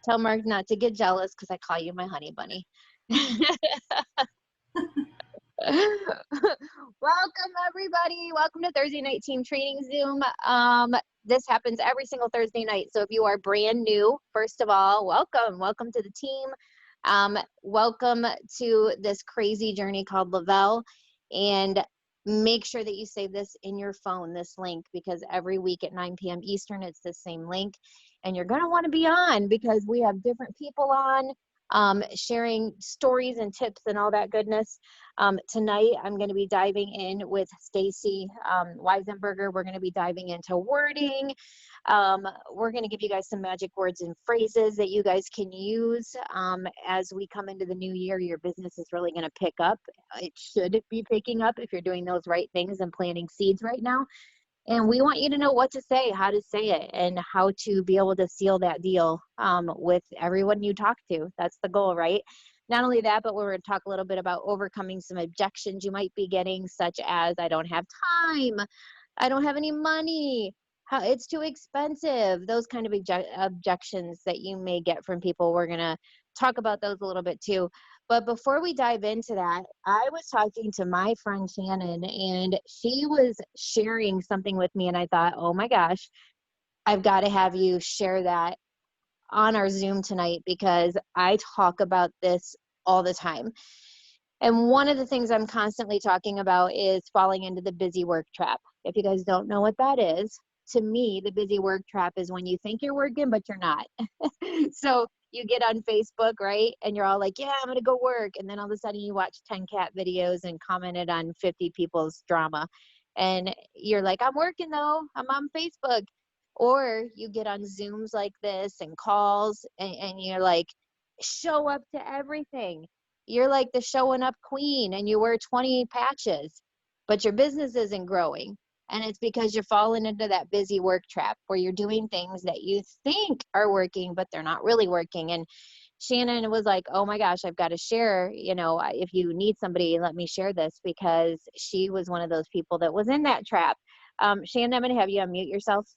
Tell Mark not to get jealous because I call you my honey bunny. Welcome everybody. Welcome to Thursday Night Team Training Zoom. This happens every single Thursday night. So if you are brand new, first of all, welcome to the team. Welcome to this crazy journey called Lavelle, and make sure that you save this in your phone, this link, because every week at 9 p.m. Eastern, it's the same link, and you're going to want to be on because we have different people on, sharing stories and tips and all that goodness. Tonight, I'm going to be diving in with Stacy Weisenberger. We're going to be diving into wording. We're going to give you guys some magic words and phrases that you guys can use as we come into the new year. Your business is really going to pick up. It should be picking up if you're doing those right things and planting seeds right now. And we want you to know what to say, how to say it, and how to be able to seal that deal with everyone you talk to. That's the goal, right? Not only that, but we're going to talk a little bit about overcoming some objections you might be getting, such as, I don't have time, I don't have any money, it's too expensive, those kind of objections that you may get from people. We're going to talk about those a little bit too. But before we dive into that, I was talking to my friend Shannon, and she was sharing something with me, and I thought, oh my gosh, I've got to have you share that on our Zoom tonight, because I talk about this all the time. And one of the things I'm constantly talking about is falling into the busy work trap. If you guys don't know what that is, to me, the busy work trap is when you think you're working, but you're not. So you get on Facebook, right? And you're all like, yeah, I'm going to go work. And then all of a sudden you watch 10 cat videos and commented on 50 people's drama. And you're like, I'm working though. I'm on Facebook. Or you get on Zooms like this and calls, and you're like, show up to everything. You're like the showing up queen, and you wear 20 patches, but your business isn't growing. And it's because you're falling into that busy work trap where you're doing things that you think are working, but they're not really working. And Shannon was like, oh my gosh, I've got to share, if you need somebody, let me share this, because she was one of those people that was in that trap. Shannon, I'm going to have you unmute yourself.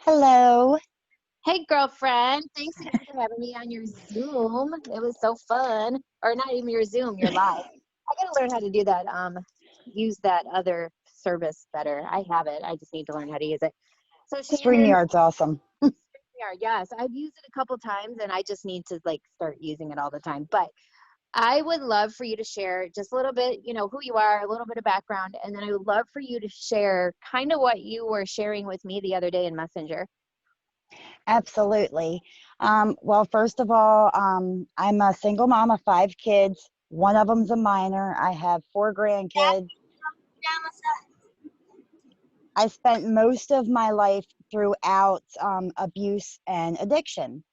Hello. Hey, girlfriend. Thanks again for having me on your Zoom. It was so fun. Or not even your Zoom, your live. I got to learn how to do that. Use that other service better. I have it. I just need to learn how to use it. So StreamYard's awesome. StreamYard, yes. I've used it a couple times, and I just need to start using it all the time. But I would love for you to share just a little bit, who you are, a little bit of background, and then I would love for you to share kind of what you were sharing with me the other day in Messenger. Absolutely. Well, first of all, I'm a single mom of 5 kids. One of them's a minor. I have 4 grandkids. I spent most of my life throughout abuse and addiction.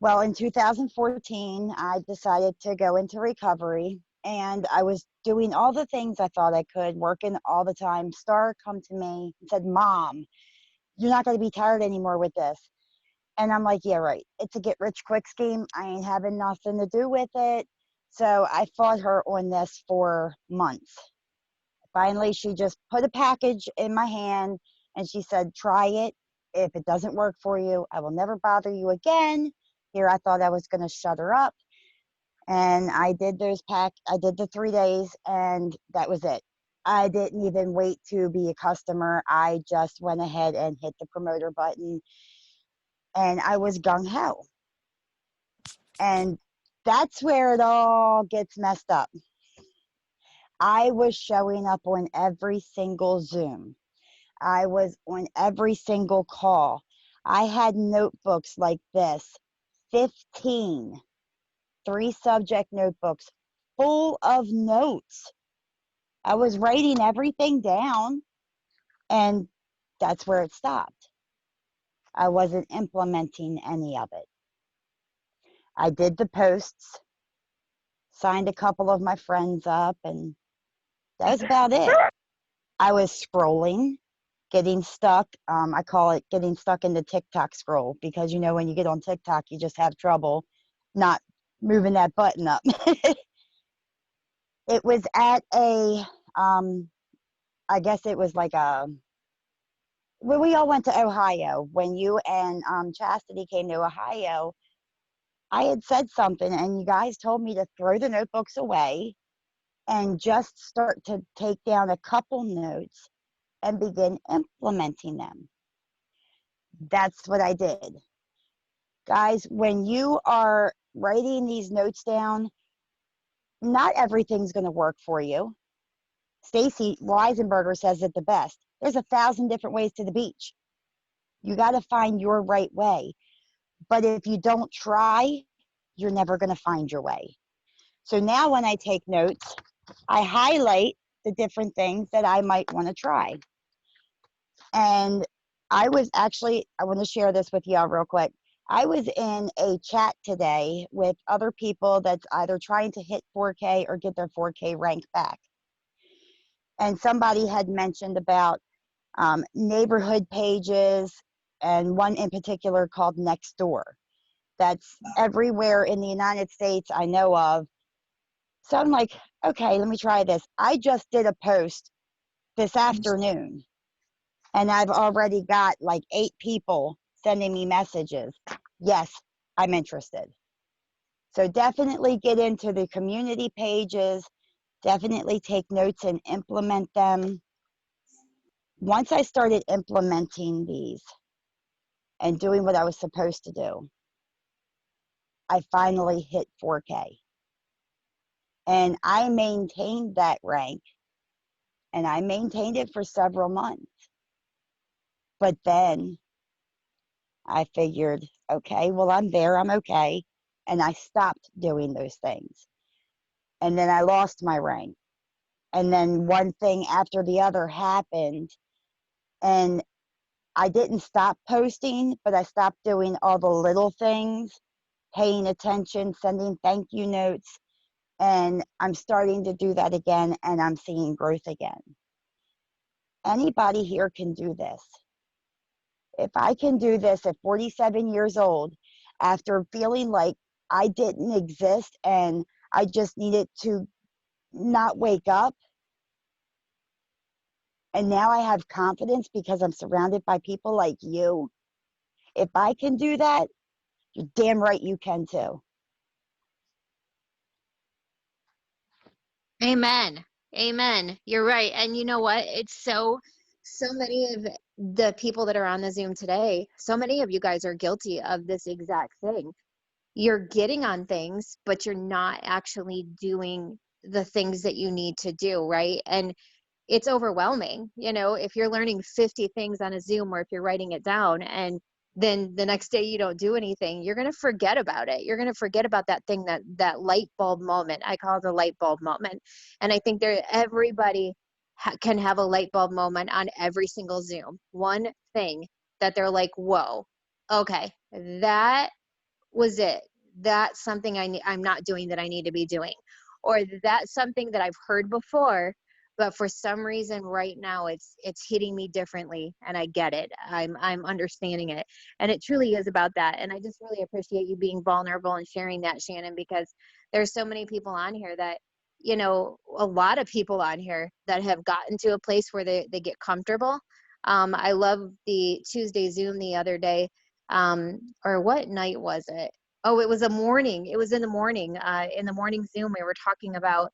Well, in 2014, I decided to go into recovery, and I was doing all the things I thought I could, working all the time. Star come to me and said, Mom, you're not going to be tired anymore with this. And I'm like, yeah, right. It's a get rich quick scheme. I ain't having nothing to do with it. So I fought her on this for months. Finally, she just put a package in my hand and she said, try it. If it doesn't work for you, I will never bother you again. Here, I thought I was going to shut her up. And I did the 3 days, and that was it. I didn't even wait to be a customer. I just went ahead and hit the promoter button. And I was gung-ho. And that's where it all gets messed up. I was showing up on every single Zoom. I was on every single call. I had notebooks like this, 15, 3-subject notebooks full of notes. I was writing everything down, and that's where it stopped. I wasn't implementing any of it. I did the posts, signed a couple of my friends up, and that was about it. I was scrolling, getting stuck. I call it getting stuck in the TikTok scroll, because when you get on TikTok, you just have trouble not moving that button up. It was at a, I guess it was like a when we all went to Ohio, when you and Chastity came to Ohio, I had said something and you guys told me to throw the notebooks away and just start to take down a couple notes and begin implementing them. That's what I did. Guys, when you are writing these notes down, not everything's going to work for you. Stacy Weisenberger says it the best. There's 1,000 different ways to the beach. You got to find your right way. But if you don't try, you're never going to find your way. So now when I take notes, I highlight the different things that I might want to try. And I want to share this with y'all real quick. I was in a chat today with other people that's either trying to hit 4K or get their 4K rank back. And somebody had mentioned about neighborhood pages, and one in particular called Nextdoor. That's everywhere in the United States I know of. So I'm like, okay, let me try this. I just did a post this afternoon, and I've already got like 8 people sending me messages. Yes, I'm interested. So definitely get into the community pages, definitely take notes and implement them. Once I started implementing these and doing what I was supposed to do, I finally hit 4K. And I maintained that rank, and I maintained it for several months. But then I figured, okay, well, I'm there, I'm okay. And I stopped doing those things. And then I lost my rank. And then one thing after the other happened. And I didn't stop posting, but I stopped doing all the little things, paying attention, sending thank you notes. And I'm starting to do that again, and I'm seeing growth again. Anybody here can do this. If I can do this at 47 years old, after feeling like I didn't exist and I just needed to not wake up, and now I have confidence because I'm surrounded by people like you. If I can do that, you're damn right you can too. Amen. Amen. You're right. And you know what? It's so many of the people that are on the Zoom today, so many of you guys are guilty of this exact thing. You're getting on things, but you're not actually doing the things that you need to do, right? And it's overwhelming, you know, if you're learning 50 things on a Zoom, or if you're writing it down and then the next day you don't do anything, you're going to forget about it. You're going to forget about that thing, that light bulb moment. I call it the light bulb moment. And I think everybody can have a light bulb moment on every single Zoom. One thing that they're like, whoa, okay, that was it. That's something I'm not doing that I need to be doing. Or that's something that I've heard before, but for some reason right now it's hitting me differently, and I get it. I'm understanding it. And it truly is about that. And I just really appreciate you being vulnerable and sharing that, Shannon, because there's so many people on here that, you know, a lot of people on here that have gotten to a place where they get comfortable. I love the Tuesday Zoom the other day. Or what night was it? Oh, it was a morning. It was in the morning. In the morning Zoom, we were talking about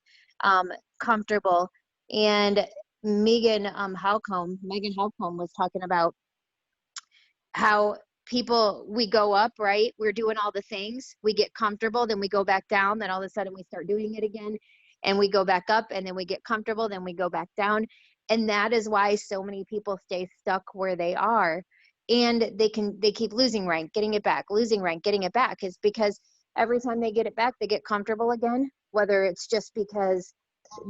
comfortable, and Megan Halcomb was talking about how we go up, right? We're doing all the things, we get comfortable, then we go back down, then all of a sudden we start doing it again, and we go back up, and then we get comfortable, then we go back down. And that is why so many people stay stuck where they are, and they keep losing rank, getting it back, losing rank, getting it back, is because every time they get it back, they get comfortable again, whether it's just because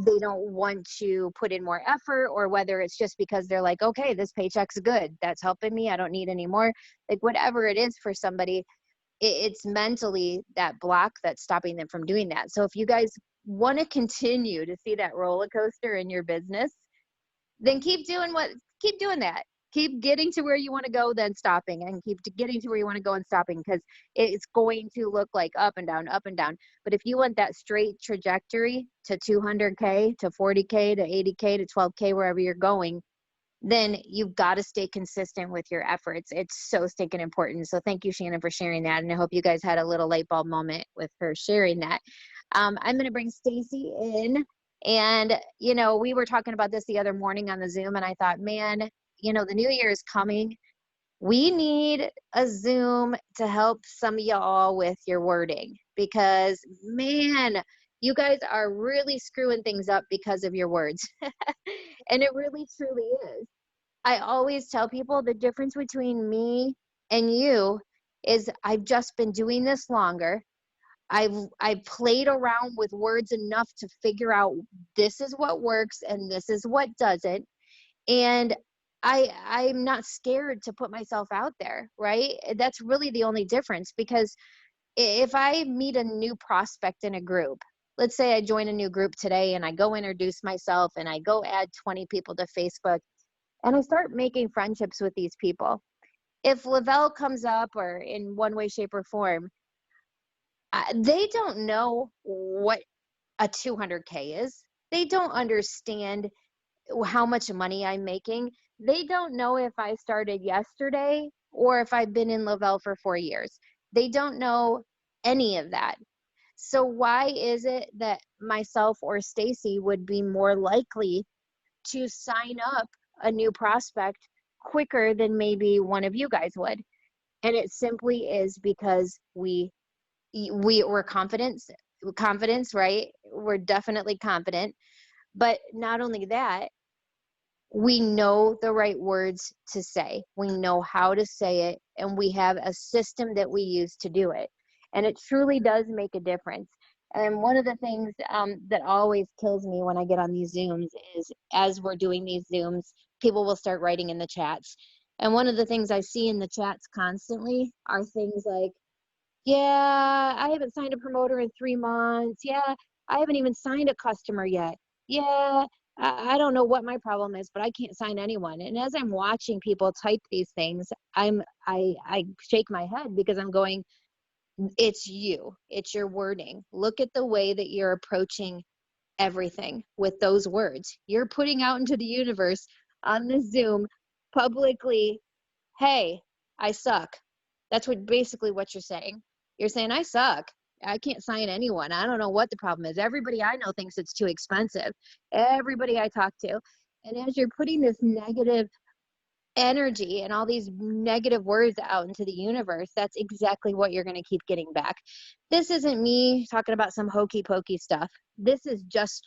they don't want to put in more effort, or whether it's just because they're like, okay, this paycheck's good, that's helping me, I don't need any more. Like, whatever it is for somebody, it's mentally that block that's stopping them from doing that. So if you guys want to continue to see that roller coaster in your business, then keep doing that. Keep getting to where you want to go, then stopping, and keep getting to where you want to go and stopping, because it's going to look like up and down, up and down. But if you want that straight trajectory to 200K, to 40K, to 80K, to 12K, wherever you're going, then you've got to stay consistent with your efforts. It's so stinking important. So thank you, Shannon, for sharing that. And I hope you guys had a little light bulb moment with her sharing that. I'm going to bring Stacy in. And, you know, we were talking about this the other morning on the Zoom, and I thought, man, you know, the new year is coming. We need a Zoom to help some of y'all with your wording because, man, you guys are really screwing things up because of your words. And it really, truly is. I always tell people the difference between me and you is I've just been doing this longer. I've played around with words enough to figure out this is what works and this is what doesn't. And I'm not scared to put myself out there, right? That's really the only difference, because if I meet a new prospect in a group, let's say I join a new group today and I go introduce myself and I go add 20 people to Facebook and I start making friendships with these people. If Lavelle comes up or in one way, shape, or form, they don't know what a 200K is. They don't understand how much money I'm making. They don't know if I started yesterday or if I've been in Lavelle for 4 years. They don't know any of that. So why is it that myself or Stacy would be more likely to sign up a new prospect quicker than maybe one of you guys would? And it simply is because we're confidence, right? We're definitely confident. But not only that, we know the right words to say. We know how to say it, and we have a system that we use to do it. And it truly does make a difference. And one of the things that always kills me when I get on these Zooms is as we're doing these Zooms, people will start writing in the chats. And one of the things I see in the chats constantly are things like, yeah, I haven't signed a promoter in 3 months. Yeah, I haven't even signed a customer yet. Yeah, I don't know what my problem is, but I can't sign anyone. And as I'm watching people type these things, I shake my head because I'm going, it's you. It's your wording. Look at the way that you're approaching everything with those words. You're putting out into the universe on the Zoom publicly, hey, I suck. That's basically what you're saying. You're saying, I suck. I can't sign anyone. I don't know what the problem is. Everybody I know thinks it's too expensive. Everybody I talk to. And as you're putting this negative energy and all these negative words out into the universe, that's exactly what you're going to keep getting back. This isn't me talking about some hokey pokey stuff. This is just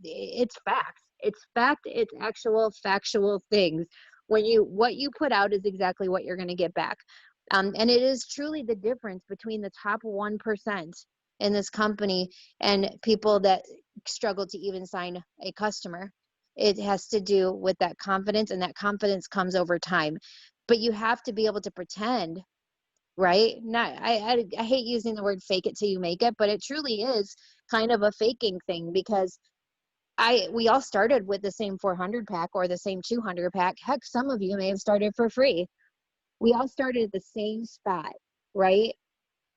it's facts. It's fact. It's actual factual things. What you put out is exactly what you're going to get back. And it is truly the difference between the top 1% in this company and people that struggle to even sign a customer. It has to do with that confidence, and that confidence comes over time. But you have to be able to pretend, right? I hate using the word fake it till you make it, but it truly is kind of a faking thing, because we all started with the same 400 pack or the same 200 pack. Heck, some of you may have started for free. We all started at the same spot, right?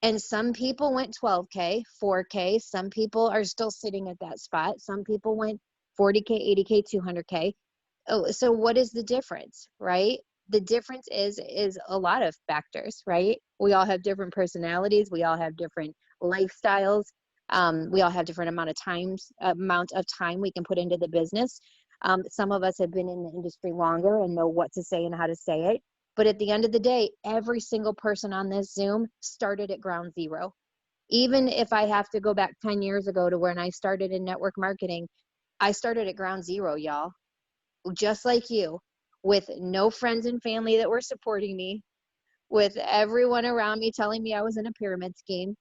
And some people went 12K, 4K. Some people are still sitting at that spot. Some people went 40K, 80K, 200K. Oh, so what is the difference, right? The difference is a lot of factors, right? We all have different personalities. We all have different lifestyles. We all have different amount of time we can put into the business. Some of us have been in the industry longer and know what to say and how to say it. But at the end of the day, every single person on this Zoom started at ground zero. Even if I have to go back 10 years ago to when I started in network marketing, I started at ground zero, y'all. Just like you, with no friends and family that were supporting me, with everyone around me telling me I was in a pyramid scheme,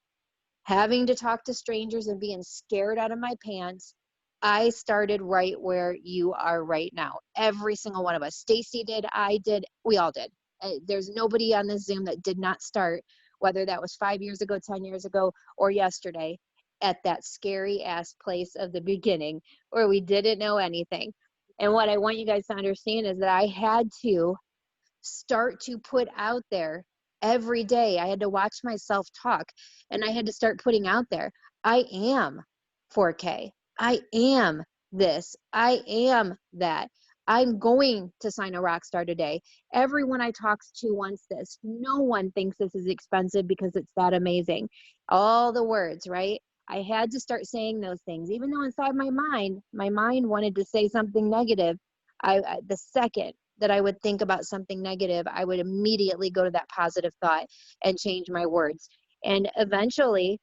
having to talk to strangers and being scared out of my pants. I started right where you are right now. Every single one of us. Stacy did, I did, we all did. There's nobody on this Zoom that did not start, whether that was 5 years ago, 10 years ago, or yesterday, at that scary ass place of the beginning where we didn't know anything. And what I want you guys to understand is that I had to start to put out there every day. I had to watch myself talk, and I had to start putting out there, I am 4K. I am this. I am that. I'm going to sign a rock star today. Everyone I talk to wants this. No one thinks this is expensive because it's that amazing. All the words, right? I had to start saying those things, even though inside my mind wanted to say something negative. The second that I would think about something negative, I would immediately go to that positive thought and change my words. And eventually,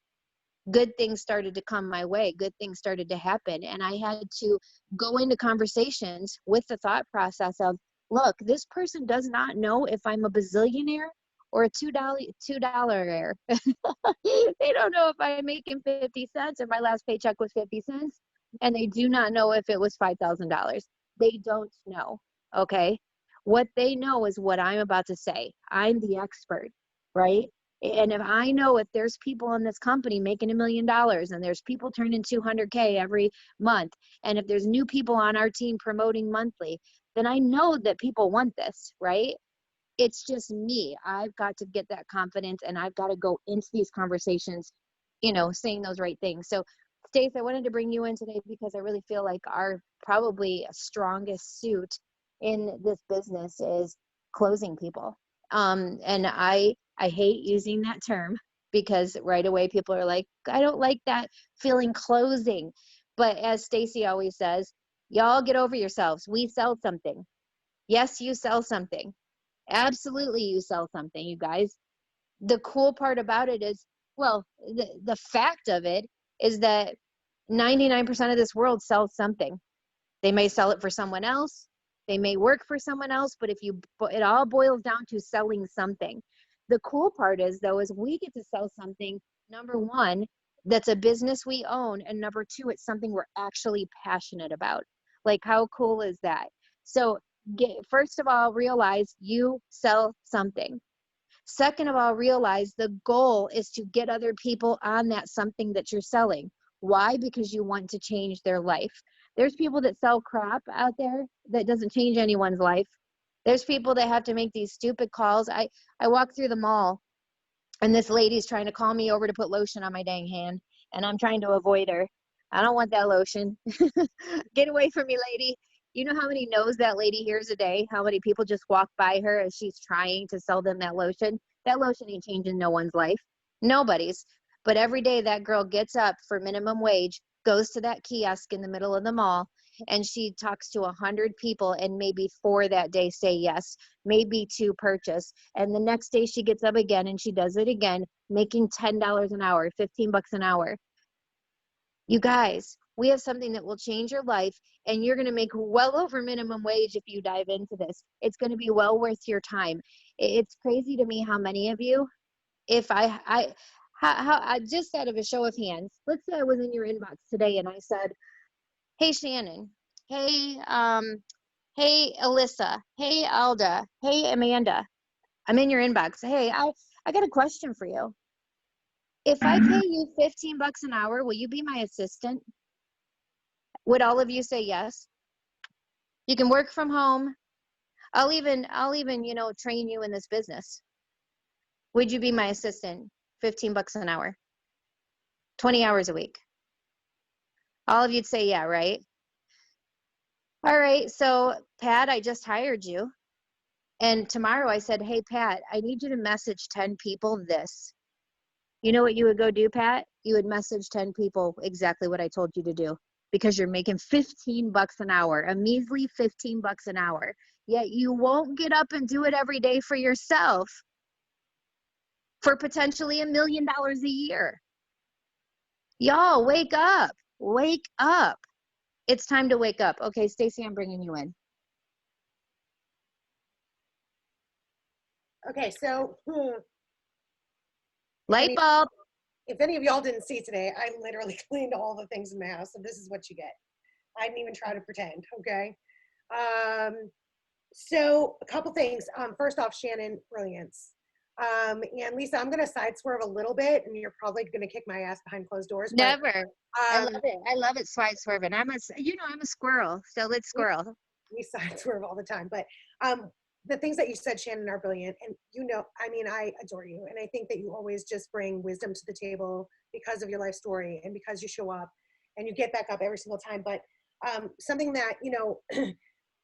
good things started to come my way. Good things started to happen. And I had to go into conversations with the thought process of, look, this person does not know if I'm a bazillionaire or a $2 they don't know if I'm making 50 cents or my last paycheck was 50 cents. And they do not know if it was $5,000. They don't know. Okay. What they know is what I'm about to say. I'm the expert, right? And if I know if there's people in this company making $1 million and there's people turning 200K every month, and if there's new people on our team promoting monthly, then I know that people want this, right? It's just me. I've got to get that confidence and I've got to go into these conversations, saying those right things. So Stace, I wanted to bring you in today because I really feel like our probably strongest suit in this business is closing people. And I hate using that term because right away people are like, I don't like that feeling closing. But as Stacy always says, y'all get over yourselves. We sell something. Yes, you sell something. Absolutely, you sell something, you guys. The cool part about it is, well, the fact of it is that 99% of this world sells something. They may sell it for someone else. They may work for someone else, but it all boils down to selling something. The cool part is though, is we get to sell something, number one, that's a business we own. And number two, it's something we're actually passionate about. Like how cool is that? So first of all, realize you sell something. Second of all, realize the goal is to get other people on that something that you're selling. Why? Because you want to change their life. There's people that sell crap out there that doesn't change anyone's life. There's people that have to make these stupid calls. I walk through the mall and this lady's trying to call me over to put lotion on my dang hand and I'm trying to avoid her. I don't want that lotion. Get away from me, lady. You know how many no's that lady hears a day? How many people just walk by her as she's trying to sell them that lotion? That lotion ain't changing no one's life. Nobody's. But every day that girl gets up for minimum wage, goes to that kiosk in the middle of the mall, and she talks to 100 people, and maybe 4 that day say yes, maybe 2 purchase. And the next day she gets up again and she does it again, making $10 an hour, 15 bucks an hour. You guys, we have something that will change your life, and you're going to make well over minimum wage if you dive into this. It's going to be well worth your time. It's crazy to me how many of you, if I just out of a show of hands, let's say I was in your inbox today and I said, hey, Shannon, hey, hey, Alyssa, hey, Alda, hey, Amanda, I'm in your inbox. Hey, I got a question for you. If I pay you 15 bucks an hour, will you be my assistant? Would all of you say yes? You can work from home. I'll even, train you in this business. Would you be my assistant? 15 bucks an hour, 20 hours a week. All of you'd say yeah, right? All right. So Pat, I just hired you. And tomorrow I said, hey, Pat, I need you to message 10 people this. You know what you would go do, Pat? You would message 10 people exactly what I told you to do because you're making 15 bucks an hour, a measly 15 bucks an hour. Yet you won't get up and do it every day for yourself for potentially $1 million a year. Y'all, wake up. Wake up. It's time to wake up. Okay, Stacy, I'm bringing you in. Okay, so Light bulb. if any of y'all didn't see today, I literally cleaned all the things in my house, so this is what you get. I didn't even try to pretend, okay? So a couple things. First off, Shannon, brilliance. And Lisa, I'm gonna side swerve a little bit, and you're probably gonna kick my ass behind closed doors. Never. I love it. I love it, side swerving. I'm a squirrel, so let's squirrel. We side swerve all the time, but the things that you said, Shannon, are brilliant. And I adore you. And I think that you always just bring wisdom to the table because of your life story and because you show up and you get back up every single time. But something that,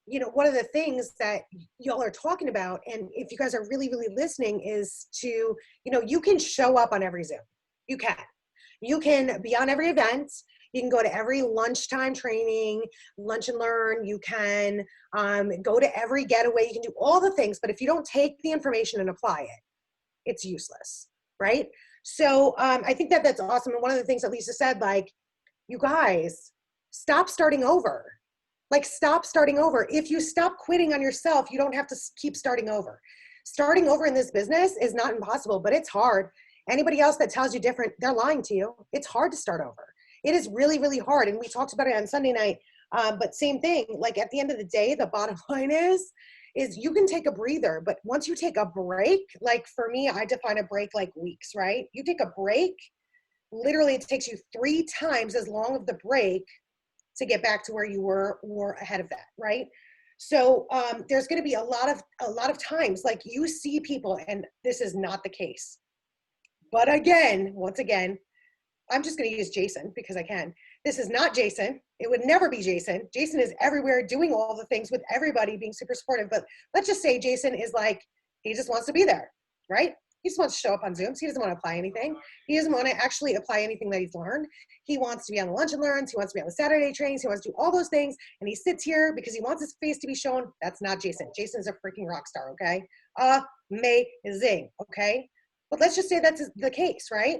one of the things that y'all are talking about, and if you guys are really, really listening, is to, you can show up on every Zoom. You can be on every event. You can go to every lunchtime training, lunch and learn. You can go to every getaway. You can do all the things, but if you don't take the information and apply it, it's useless, right? So I think that that's awesome. And one of the things that Lisa said, like, you guys, stop starting over. Like, stop starting over. If you stop quitting on yourself, you don't have to keep starting over. Starting over in this business is not impossible, but it's hard. Anybody else that tells you different, they're lying to you. It's hard to start over. It is really, really hard. And we talked about it on Sunday night, but same thing. Like, at the end of the day, the bottom line is you can take a breather, but once you take a break, like for me, I define a break like weeks, right? You take a break, literally it takes you 3 times as long of the break to get back to where you were or ahead of that, right? So there's going to be a lot of times, like, you see people, and this is not the case. But once again, I'm just going to use Jason because I can. This is not Jason. It would never be Jason. Jason is everywhere doing all the things with everybody, being super supportive. But let's just say Jason is like, he just wants to be there, right? He just wants to show up on Zooms. He doesn't want to apply anything. He doesn't want to actually apply anything that he's learned. He wants to be on the lunch and learns. He wants to be on the Saturday trainings. He wants to do all those things. And he sits here because he wants his face to be shown. That's not Jason. Jason is a freaking rock star, okay? Amazing, okay? But let's just say that's the case, right?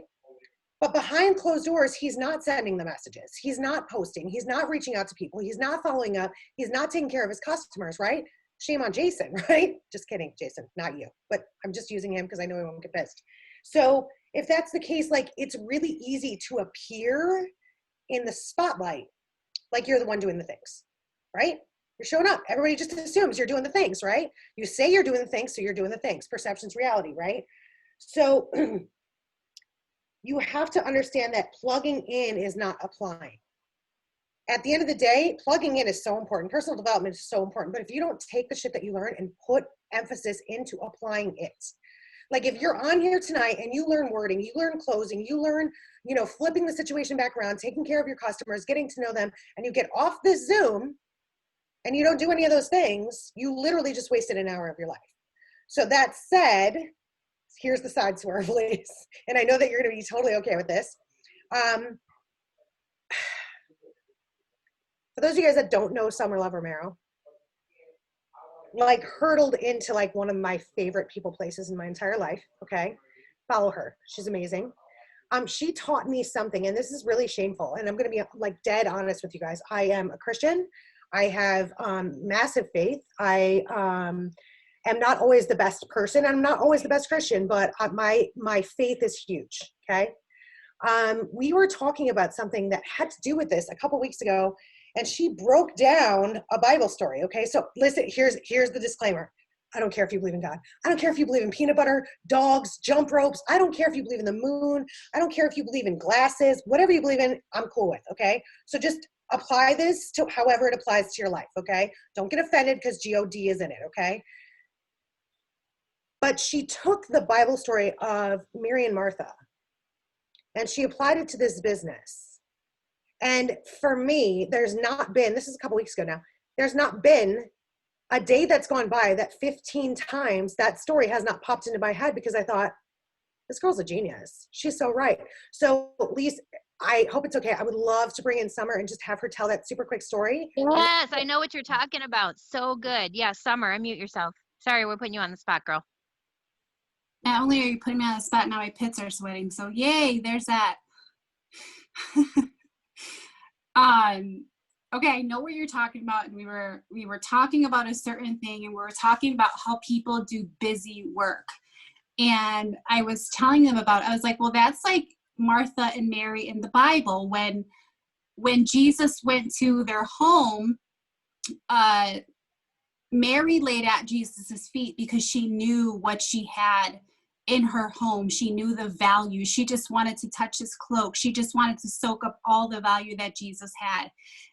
But behind closed doors, he's not sending the messages. He's not posting. He's not reaching out to people. He's not following up. He's not taking care of his customers, right? Shame on Jason, right? Just kidding, Jason, not you. But I'm just using him because I know he won't get pissed. So if that's the case, like, it's really easy to appear in the spotlight like you're the one doing the things, right? You're showing up. Everybody just assumes you're doing the things, right? You say you're doing the things, so you're doing the things. Perception's reality, right? So you have to understand that plugging in is not applying. At the end of the day, plugging in is so important. Personal development is so important. But if you don't take the shit that you learn and put emphasis into applying it, like, if you're on here tonight and you learn wording, you learn closing, you learn, flipping the situation back around, taking care of your customers, getting to know them, and you get off this Zoom and you don't do any of those things, you literally just wasted an hour of your life. So that said, here's the side swerve, ladies. And I know that you're going to be totally okay with this. For those of you guys that don't know Summer Love Romero, like, hurtled into like one of my favorite people places in my entire life. Okay. Follow her. She's amazing. She taught me something, and this is really shameful. And I'm going to be like dead honest with you guys. I am a Christian. I have massive faith. I am not always the best person. I'm not always the best Christian, but my faith is huge. Okay. We were talking about something that had to do with this a couple weeks ago, and she broke down a Bible story. Okay. So listen, here's the disclaimer. I don't care if you believe in God. I don't care if you believe in peanut butter, dogs, jump ropes. I don't care if you believe in the moon. I don't care if you believe in glasses. Whatever you believe in, I'm cool with. Okay. So just apply this to however it applies to your life. Okay. Don't get offended because God is in it. Okay. But she took the Bible story of Mary and Martha and she applied it to this business. And for me, there's not been, this is a couple weeks ago now, there's not been a day that's gone by that 15 times that story has not popped into my head, because I thought, this girl's a genius. She's so right. So Lise, I hope it's okay. I would love to bring in Summer and just have her tell that super quick story. Yes, I know what you're talking about. So good. Yeah, Summer, unmute yourself. Sorry, we're putting you on the spot, girl. Not only are you putting me on the spot, now my pits are sweating. So yay, there's that. Okay, I know what you're talking about, and we were talking about a certain thing, and we were talking about how people do busy work. And I was telling them about, I was like, well, that's like Martha and Mary in the Bible. When Jesus went to their home, Mary laid at Jesus's feet because she knew what she had in her home. She knew the value. She just wanted to touch his cloak. She just wanted to soak up all the value that Jesus had.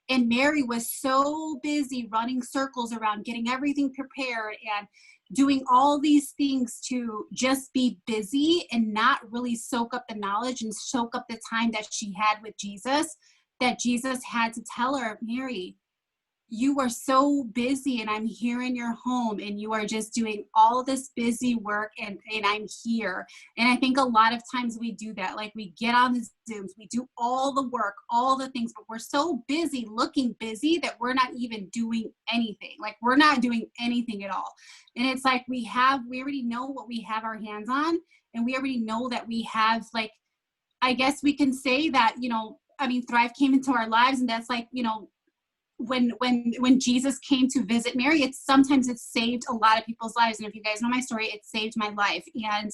And Mary was so busy running circles around, getting everything prepared and doing all these things to just be busy and not really soak up the knowledge and soak up the time that she had with Jesus, that Jesus had to tell her, Mary, you are so busy and I'm here in your home and you are just doing all this busy work and I'm here. And I think a lot of times we do that. Like we get on the Zooms, we do all the work, all the things, but we're so busy looking busy that we're not even doing anything. Like we're not doing anything at all. And it's like we already know what we have our hands on, and we already know that we have, like, I guess we can say that, I mean, Thrive came into our lives, and that's like, when Jesus came to visit Mary, it's saved a lot of people's lives. And if you guys know my story, it saved my life. And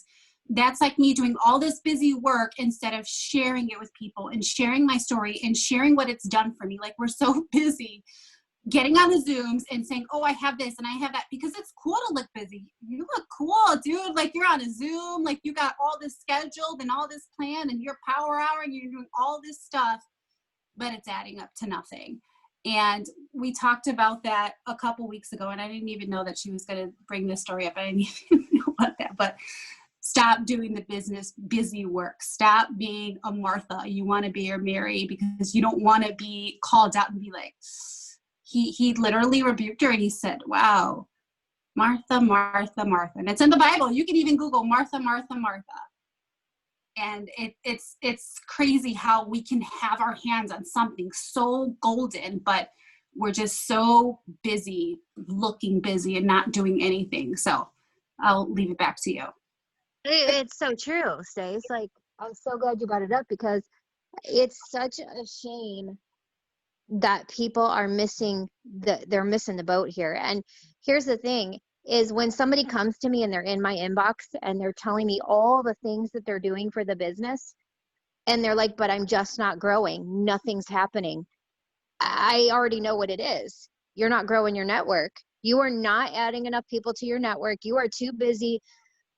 that's like me doing all this busy work instead of sharing it with people and sharing my story and sharing what it's done for me. Like we're so busy getting on the Zooms and saying, oh, I have this and I have that, because it's cool to look busy. You look cool, dude. Like you're on a Zoom, like you got all this scheduled and all this planned and your power hour and you're doing all this stuff, but it's adding up to nothing. And we talked about that a couple weeks ago, and I didn't even know that she was going to bring this story up. I didn't even know about that, but stop doing the busy work. Stop being a Martha. You want to be a Mary, because you don't want to be called out and be like, he literally rebuked her and he said, wow, Martha, Martha, Martha. And it's in the Bible. You can even Google Martha, Martha, Martha. And it's crazy how we can have our hands on something so golden, but we're just so busy looking busy and not doing anything. So I'll leave it back to you. It's so true, Stace. Like, I'm so glad you brought it up, because it's such a shame that people are missing they're missing the boat here. And here's the thing is, when somebody comes to me and they're in my inbox and they're telling me all the things that they're doing for the business, and they're like, but I'm just not growing, nothing's happening. I already know what it is. You're not growing your network. You are not adding enough people to your network. You are too busy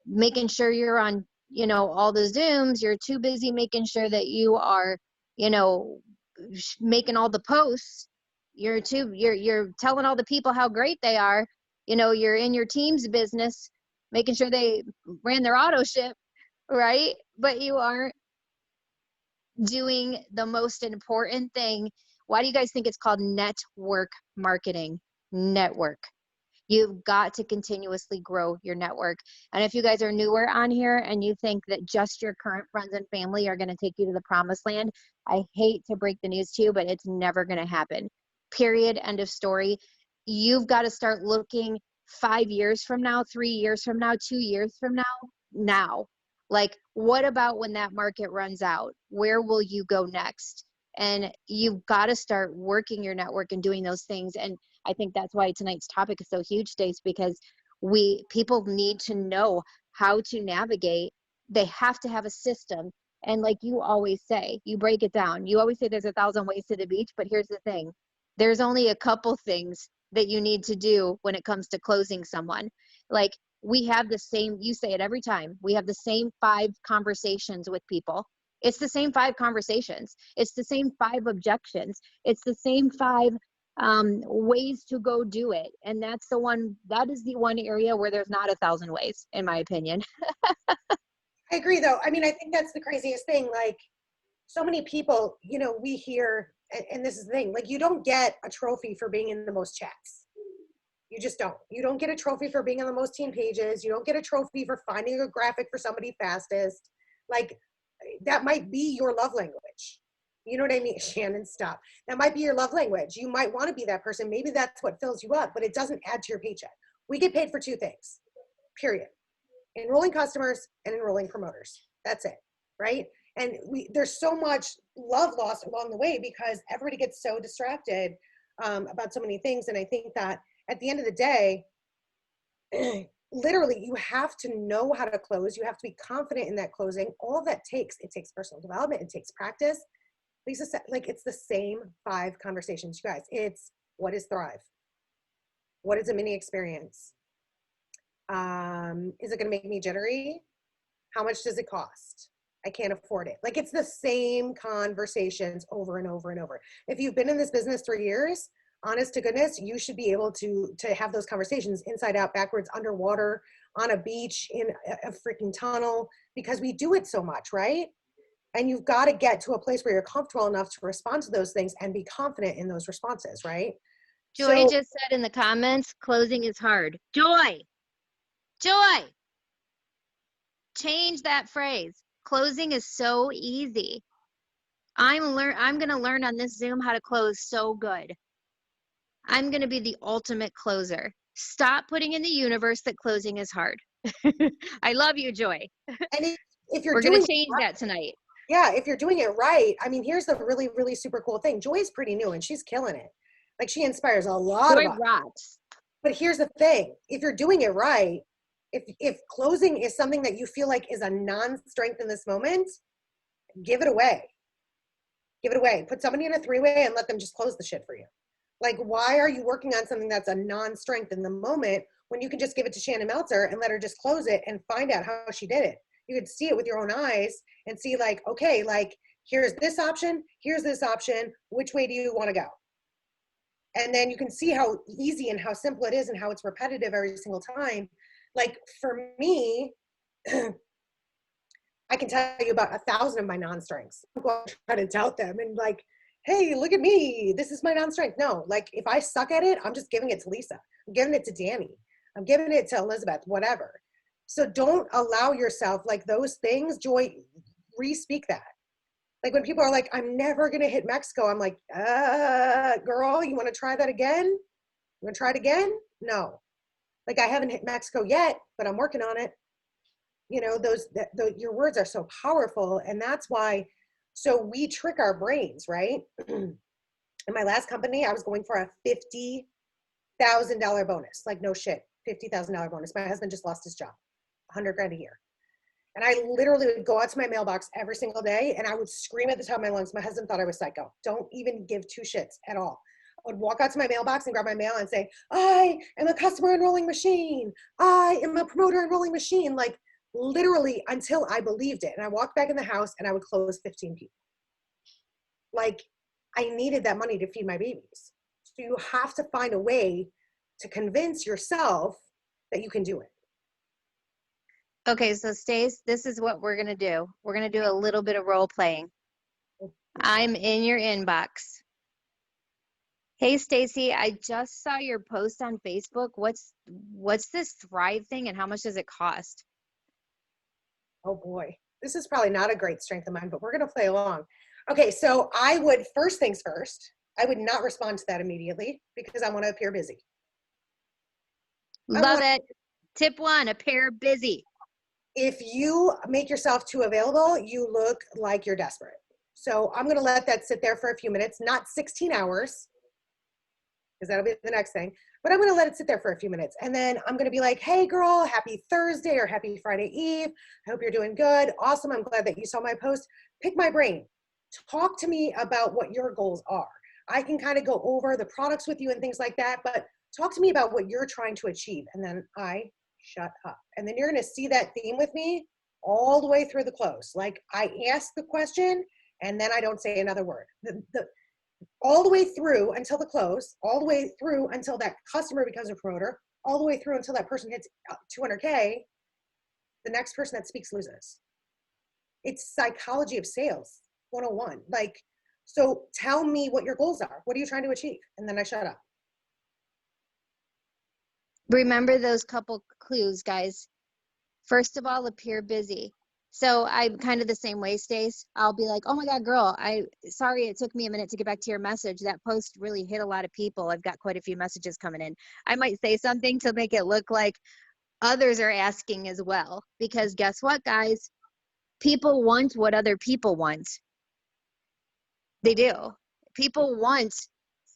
making sure you're on, all the Zooms. You're too busy making sure that you are, making all the posts. You're telling all the people how great they are. You're in your team's business, making sure they ran their auto ship, right? But you aren't doing the most important thing. Why do you guys think it's called network marketing? Network. You've got to continuously grow your network. And if you guys are newer on here and you think that just your current friends and family are going to take you to the promised land, I hate to break the news to you, but it's never going to happen. Period. End of story. You've got to start looking 5 years from now, 3 years from now, 2 years from now. Like, what about when that market runs out? Where will you go next? And you've got to start working your network and doing those things. And I think that's why tonight's topic is so huge, Stace, because people need to know how to navigate. They have to have a system. And like you always say, you break it down. You always say there's 1,000 ways to the beach, but here's the thing. There's only a couple things that you need to do when it comes to closing someone. Like, we have the same, you say it every time, we have the same 5 conversations with people. It's the same 5 conversations. It's the same 5 objections. It's the same 5 ways to go do it. And that is the one area where there's not 1,000 ways, in my opinion. I agree, though. I mean, I think that's the craziest thing. Like, so many people, we hear, and this is the thing, like, you don't get a trophy for being in the most chats. You just don't. You don't get a trophy for being on the most team pages. You don't get a trophy for finding a graphic for somebody fastest. Like, that might be your love language. You know what I mean? Shannon, stop. That might be your love language. You might want to be that person. Maybe that's what fills you up, but it doesn't add to your paycheck. We get paid for 2 things, period. Enrolling customers and enrolling promoters. That's it, right? And there's so much love lost along the way because everybody gets so distracted about so many things. And I think that at the end of the day, literally, you have to know how to close. You have to be confident in that closing. All that takes personal development. It takes practice. Lisa said, like, it's the same 5 conversations, you guys. It's, what is Thrive? What is a mini experience? Is it going to make me jittery? How much does it cost? I can't afford it. Like, it's the same conversations over and over and over. If you've been in this business 3 years, honest to goodness, you should be able to have those conversations inside out, backwards, underwater, on a beach, in a freaking tunnel, because we do it so much, right? And you've got to get to a place where you're comfortable enough to respond to those things and be confident in those responses, right? Joy So just said in the comments, closing is hard. Joy, change that phrase. Closing is so easy. I'm going to learn on this Zoom how to close so good. I'm going to be the ultimate closer. Stop putting in the universe that closing is hard. I love you, Joy. and if you're We're going doing to change that tonight. yeah, if you're doing it right, I mean, here's the really, really super cool thing. Joy is pretty new and she's killing it. Like she inspires a lot Joy of us. rocks. But here's the thing. If you're doing it right, if closing is something that you feel like is a non-strength in this moment, give it away. Give it away. Put somebody in a three-way and let them just close the shit for you. Like, why are you working on something that's a non-strength in the moment when you can just give it to Shannon Meltzer and let her just close it and find out how she did it? You could see it with your own eyes and see like, okay, like here's this option, here's this option. Which way do you want to go? And then you can see how easy and how simple it is and how it's repetitive every single time. Like for me, I can tell you about 1,000 of my non-strengths. I'm going to try to doubt them and like, hey, look at me. This is my non-strength. No, like if I suck at it, I'm just giving it to Lisa. I'm giving it to Danny. I'm giving it to Elizabeth, whatever. So don't allow yourself like those things, Joy, re-speak that. Like when people are like, I'm never going to hit Mexico. I'm like, girl, you want to try that again? You want to try it again? No. Like I haven't hit Mexico yet, but I'm working on it. You know, your words are so powerful. And that's why, so we trick our brains, right? In my last company, I was going for a $50,000 bonus. Like no shit, $50,000 bonus. My husband just lost his job, $100,000 a year. And I literally would go out to my mailbox every single day and I would scream at the top of my lungs. My husband thought I was psycho. Don't even give two shits at all. I would walk out to my mailbox and grab my mail and say, I am a customer enrolling machine. I am a promoter enrolling machine. Like literally until I believed it. And I walked back in the house and I would close 15 people. Like I needed that money to feed my babies. So you have to find a way to convince yourself that you can do it. Okay, so Stace, this is what we're going to do. We're going to do a little bit of role playing. I'm in your inbox. Hey, Stacy, I just saw your post on Facebook. What's this Thrive thing and how much does it cost? Oh boy, this is probably not a great strength of mine, but we're going to play along. Okay, so I would, first things first, I would not respond to that immediately because I want to appear busy. Love it. Tip 1, appear busy. If you make yourself too available, you look like you're desperate. So I'm going to let that sit there for a few minutes, not 16 hours, because that'll be the next thing. But I'm going to let it sit there for a few minutes. And then I'm going to be like, hey, girl, happy Thursday or happy Friday Eve. I hope you're doing good. Awesome. I'm glad that you saw my post. Pick my brain. Talk to me about what your goals are. I can kind of go over the products with you and things like that, but talk to me about what you're trying to achieve. And then I shut up. And then you're going to see that theme with me all the way through the close. Like I ask the question and then I don't say another word. All the way through until the close, all the way through until that customer becomes a promoter, all the way through until that person hits 200K, the next person that speaks loses. It's psychology of sales 101. Like, so tell me what your goals are. What are you trying to achieve? And then I shut up. Remember those couple clues, guys. First of all, appear busy. So I'm kind of the same way, Stace. I'll be like, oh my God, girl, sorry it took me a minute to get back to your message. That post really hit a lot of people. I've got quite a few messages coming in. I might say something to make it look like others are asking as well. Because guess what, guys? People want what other people want. They do. People want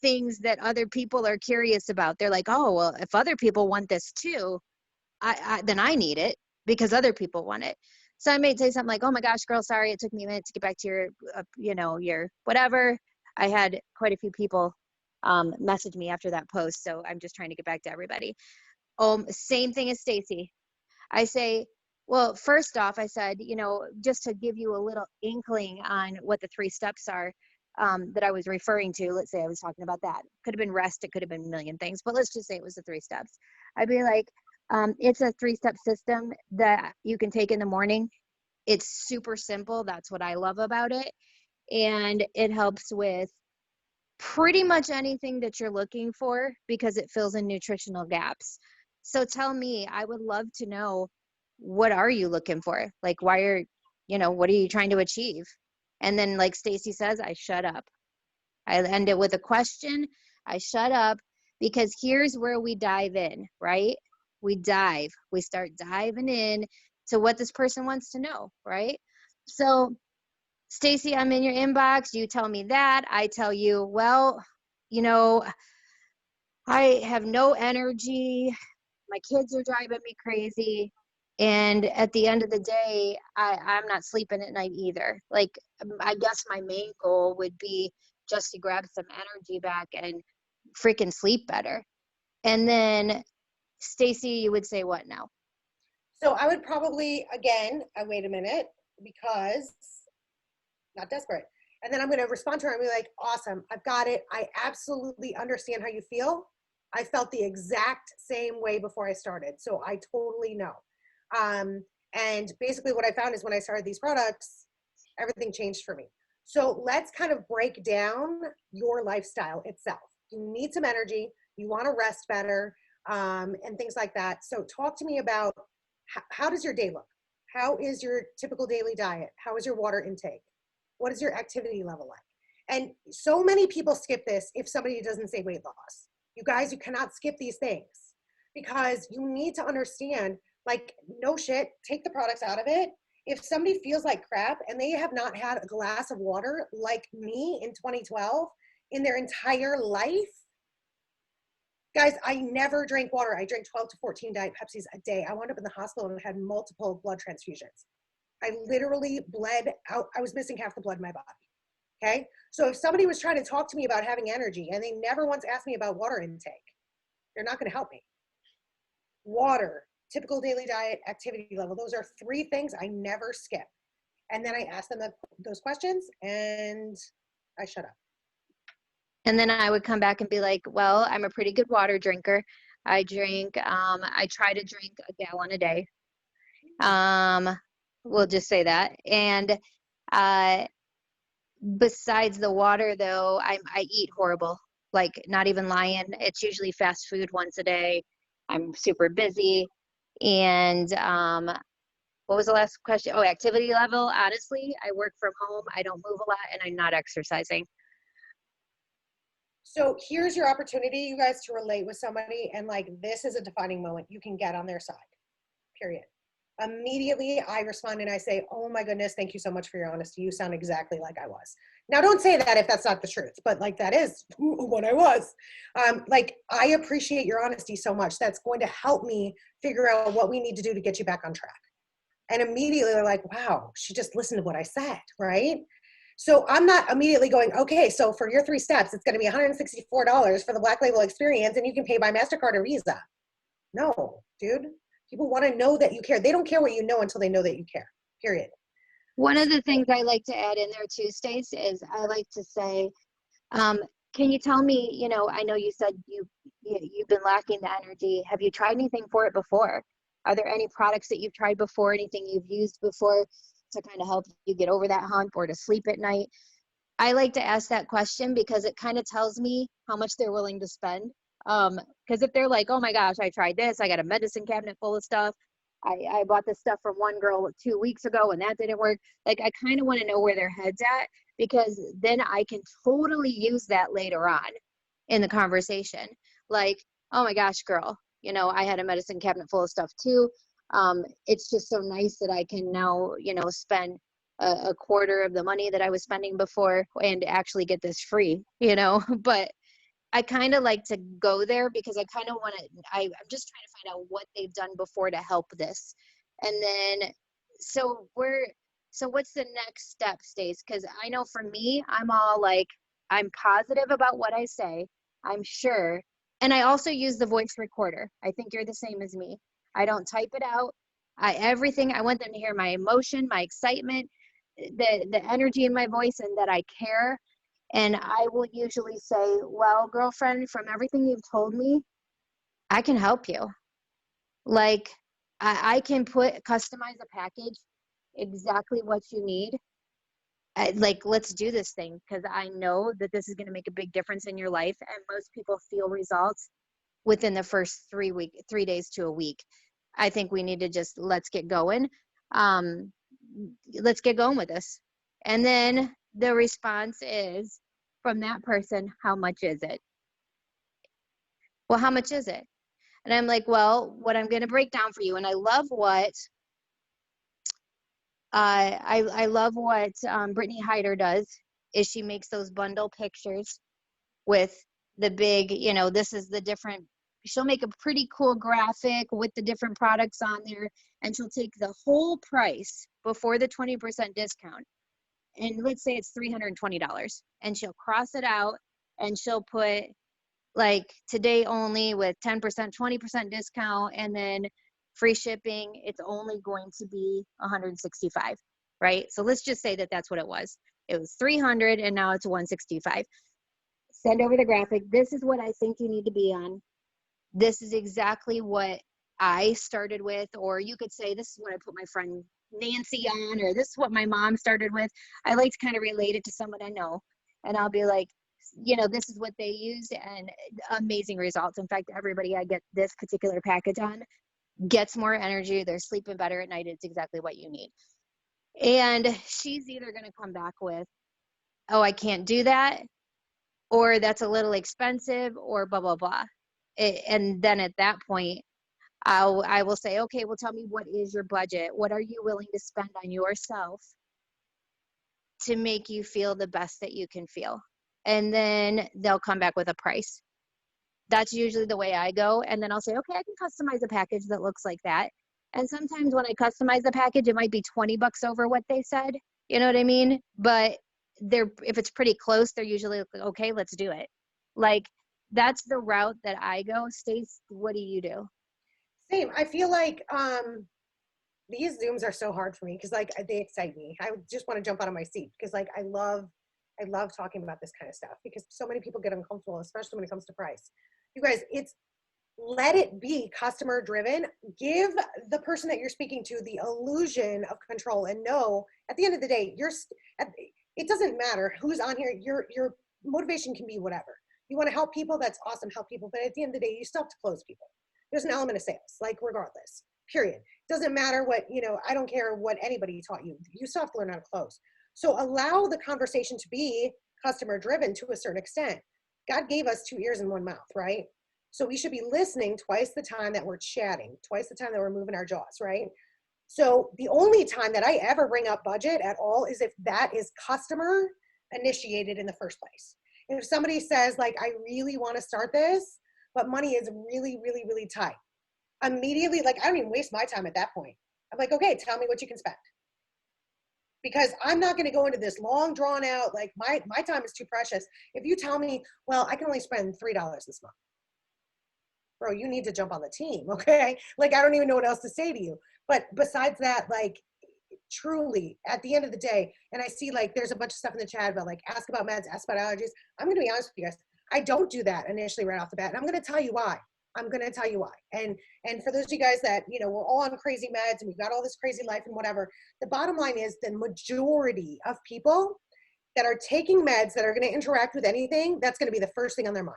things that other people are curious about. They're like, oh, well, if other people want this too, then I need it because other people want it. So I might say something like, oh my gosh, girl, sorry, it took me a minute to get back to your whatever. I had quite a few people message me after that post. So I'm just trying to get back to everybody. Same thing as Stacy. I say, well, first off, I said, just to give you a little inkling on what the 3 steps are that I was referring to. Let's say I was talking about that. Could have been rest. It could have been a million things, but let's just say it was the 3 steps. I'd be like, it's a 3-step system that you can take in the morning. It's super simple. That's what I love about it. And it helps with pretty much anything that you're looking for because it fills in nutritional gaps. So tell me, I would love to know, what are you looking for? Like, why are, what are you trying to achieve? And then, like Stacy says, I shut up. I end it with a question. I shut up, because here's where we dive in, right? We start diving in to what this person wants to know, right? So, Stacy, I'm in your inbox. You tell me that. I tell you, well, I have no energy. My kids are driving me crazy. And at the end of the day, I'm not sleeping at night either. Like, I guess my main goal would be just to grab some energy back and freaking sleep better. And then, Stacy, you would say what now? So I would probably, again, I wait a minute, because not desperate. And then I'm going to respond to her and be like, awesome, I've got it. I absolutely understand how you feel. I felt the exact same way before I started. So I totally know. And basically what I found is when I started these products, everything changed for me. So let's kind of break down your lifestyle itself. You need some energy. You want to rest better, and things like that. So talk to me about how does your day look? How is your typical daily diet? How is your water intake? What is your activity level like? And so many people skip this if somebody doesn't say weight loss. You guys, you cannot skip these things, because you need to understand, like, no shit, take the products out of it. If somebody feels like crap and they have not had a glass of water like me in 2012 in their entire life, guys, I never drank water. I drank 12 to 14 Diet Pepsis a day. I wound up in the hospital and had multiple blood transfusions. I literally bled out. I was missing half the blood in my body. Okay. So if somebody was trying to talk to me about having energy and they never once asked me about water intake, they're not going to help me. Water, typical daily diet, activity level. Those are 3 things I never skip. And then I ask them those questions and I shut up. And then I would come back and be like, well, I'm a pretty good water drinker. I try to drink a gallon a day. We'll just say that. And besides the water, though, I eat horrible. Like, not even lying. It's usually fast food once a day. I'm super busy. And what was the last question? Oh, activity level. Honestly, I work from home. I don't move a lot, and I'm not exercising. So here's your opportunity, you guys, to relate with somebody, and like, this is a defining moment you can get on their side, period. Immediately I respond and I say, oh my goodness, thank you so much for your honesty. You sound exactly like I was. Now, don't say that if that's not the truth, but like, that is what I was. Like, I appreciate your honesty so much. That's going to help me figure out what we need to do to get you back on track. And immediately they're like, wow, she just listened to what I said, right? So I'm not immediately going, okay, so for your 3 steps, it's going to be $164 for the Black Label experience, and you can pay by MasterCard or Visa. No, dude. People want to know that you care. They don't care what you know until they know that you care, period. One of the things I like to add in there too, Stace, is I like to say, can you tell me, I know you said you've been lacking the energy. Have you tried anything for it before? Are there any products that you've tried before, anything you've used before to kind of help you get over that hump or to sleep at night? I like to ask that question because it kind of tells me how much they're willing to spend. Because if they're like, oh my gosh, I tried this, I got a medicine cabinet full of stuff. I bought this stuff from one girl 2 weeks ago and that didn't work. Like, I kind of want to know where their head's at, because then I can totally use that later on in the conversation. Like, oh my gosh, girl, I had a medicine cabinet full of stuff too. It's just so nice that I can now, spend a quarter of the money that I was spending before and actually get this free, but I kind of like to go there because I kind of want to, I'm just trying to find out what they've done before to help this. And then, so what's the next step, Stace? Because I know for me, I'm all like, I'm positive about what I say. I'm sure. And I also use the voice recorder. I think you're the same as me. I don't type it out. Everything, I want them to hear my emotion, my excitement, the energy in my voice, and that I care. And I will usually say, well, girlfriend, from everything you've told me, I can help you. Like, I can customize a package exactly what you need. like, let's do this thing, because I know that this is going to make a big difference in your life. And most people feel results within the first 3 days to a week. I think we need to just, let's get going. Let's get going with this. And then the response is from that person, how much is it? Well, how much is it? And I'm like, well, what I'm going to break down for you. And I love what I love what Brittany Hyder does, is she makes those bundle pictures with the big, this is the different, she'll make a pretty cool graphic with the different products on there, and she'll take the whole price before the 20% discount. And let's say it's $320, and she'll cross it out, and she'll put like today only with 10%, 20% discount, and then free shipping, it's only going to be $165, right? So let's just say that that's what it was. It was $300 and now it's $165. Send over the graphic. This is what I think you need to be on. This is exactly what I started with, or you could say this is what I put my friend Nancy on, or this is what my mom started with. I like to kind of relate it to someone I know, and I'll be like, this is what they use, and amazing results. In fact, everybody I get this particular package on gets more energy. They're sleeping better at night. It's exactly what you need. And she's either going to come back with, oh, I can't do that, or that's a little expensive, or blah, blah, blah. And then at that point, I will say, okay, well, tell me, what is your budget? What are you willing to spend on yourself to make you feel the best that you can feel? And then they'll come back with a price. That's usually the way I go. And then I'll say, okay, I can customize a package that looks like that. And sometimes when I customize the package, it might be $20 over what they said. You know what I mean? But if it's pretty close, they're usually like, okay, let's do it. Like, that's the route that I go. Stace, what do you do? Same. I feel like these Zooms are so hard for me because like they excite me. I just want to jump out of my seat because like I love talking about this kind of stuff because so many people get uncomfortable, especially when it comes to price. You guys, let it be customer driven. Give the person that you're speaking to the illusion of control, and know at the end of the day, it doesn't matter who's on here. Your motivation can be whatever. You want to help people, that's awesome, help people. But at the end of the day, you still have to close people. There's an element of sales, like regardless, period. Doesn't matter what, I don't care what anybody taught you. You still have to learn how to close. So allow the conversation to be customer driven to a certain extent. God gave us 2 ears and 1 mouth, right? So we should be listening twice the time that we're chatting, twice the time that we're moving our jaws, right? So the only time that I ever bring up budget at all is if that is customer initiated in the first place. And if somebody says like, I really want to start this, but money is really, really, really tight. Immediately, like I don't even waste my time at that point. I'm like, okay, tell me what you can spend. Because I'm not going to go into this long drawn out, like my time is too precious. If you tell me, well, I can only spend $3 this month. Bro, you need to jump on the team, okay? Like, I don't even know what else to say to you. But besides that, like, truly, at the end of the day, and I see, like, there's a bunch of stuff in the chat about, like, ask about meds, ask about allergies. I'm going to be honest with you guys. I don't do that initially right off the bat, and I'm going to tell you why. And for those of you guys that, we're all on crazy meds, and we've got all this crazy life and whatever, the bottom line is the majority of people that are taking meds that are going to interact with anything, that's going to be the first thing on their mind.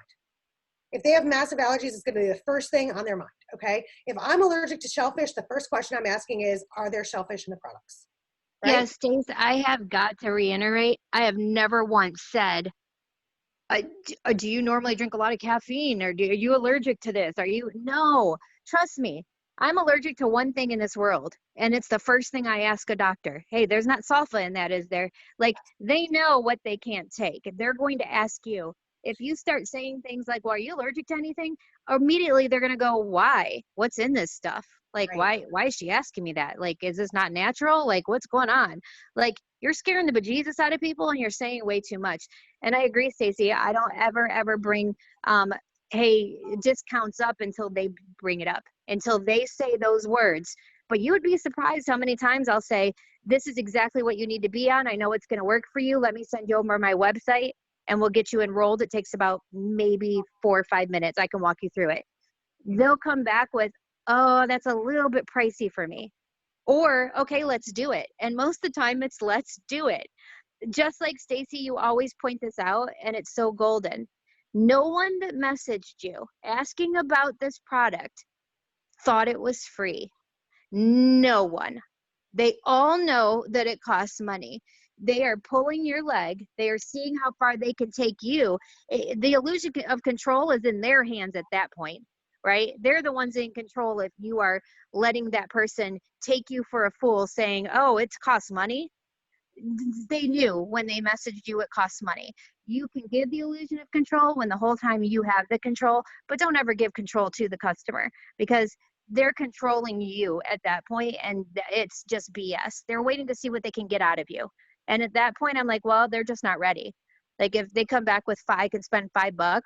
If they have massive allergies, it's going to be the first thing on their mind, okay? If I'm allergic to shellfish, the first question I'm asking is, are there shellfish in the products? Right? Yes, Stace, I have got to reiterate, I have never once said, do you normally drink a lot of caffeine, or are you allergic to this? No, trust me. I'm allergic to one thing in this world, and it's the first thing I ask a doctor. Hey, there's not sulfa in that, is there? Like, they know what they can't take. They're going to ask you. If you start saying things like, well, are you allergic to anything? Immediately they're going to go, why? What's in this stuff? Like, Right. why is she asking me that? Like, is this not natural? Like, what's going on? Like, you're scaring the bejesus out of people, and you're saying way too much. And I agree, Stacey. I don't ever bring, hey, discounts up until they bring it up, until they say those words. But you would be surprised how many times I'll say, this is exactly what you need to be on. I know it's going to work for you. Let me send you over my website, and we'll get you enrolled. It takes about maybe 4 or 5 minutes. I can walk you through it. They'll come back with, oh, that's a little bit pricey for me. Or, okay, let's do it. And most of the time it's let's do it. just like Stacy, you always point this out, and it's so golden. No one that messaged you asking about this product thought it was free. No one. They all know that it costs money. They are pulling your leg. They are seeing how far they can take you. The illusion of control is in their hands at that point, right? They're the ones in control if you are letting that person take you for a fool saying, oh, it costs money. They knew when they messaged you it costs money. You can give the illusion of control when the whole time you have the control, but don't ever give control to the customer, because they're controlling you at that point, and it's just BS. They're waiting to see what they can get out of you. And at that point, I'm like, well, they're just not ready. Like if they come back with I can spend $5.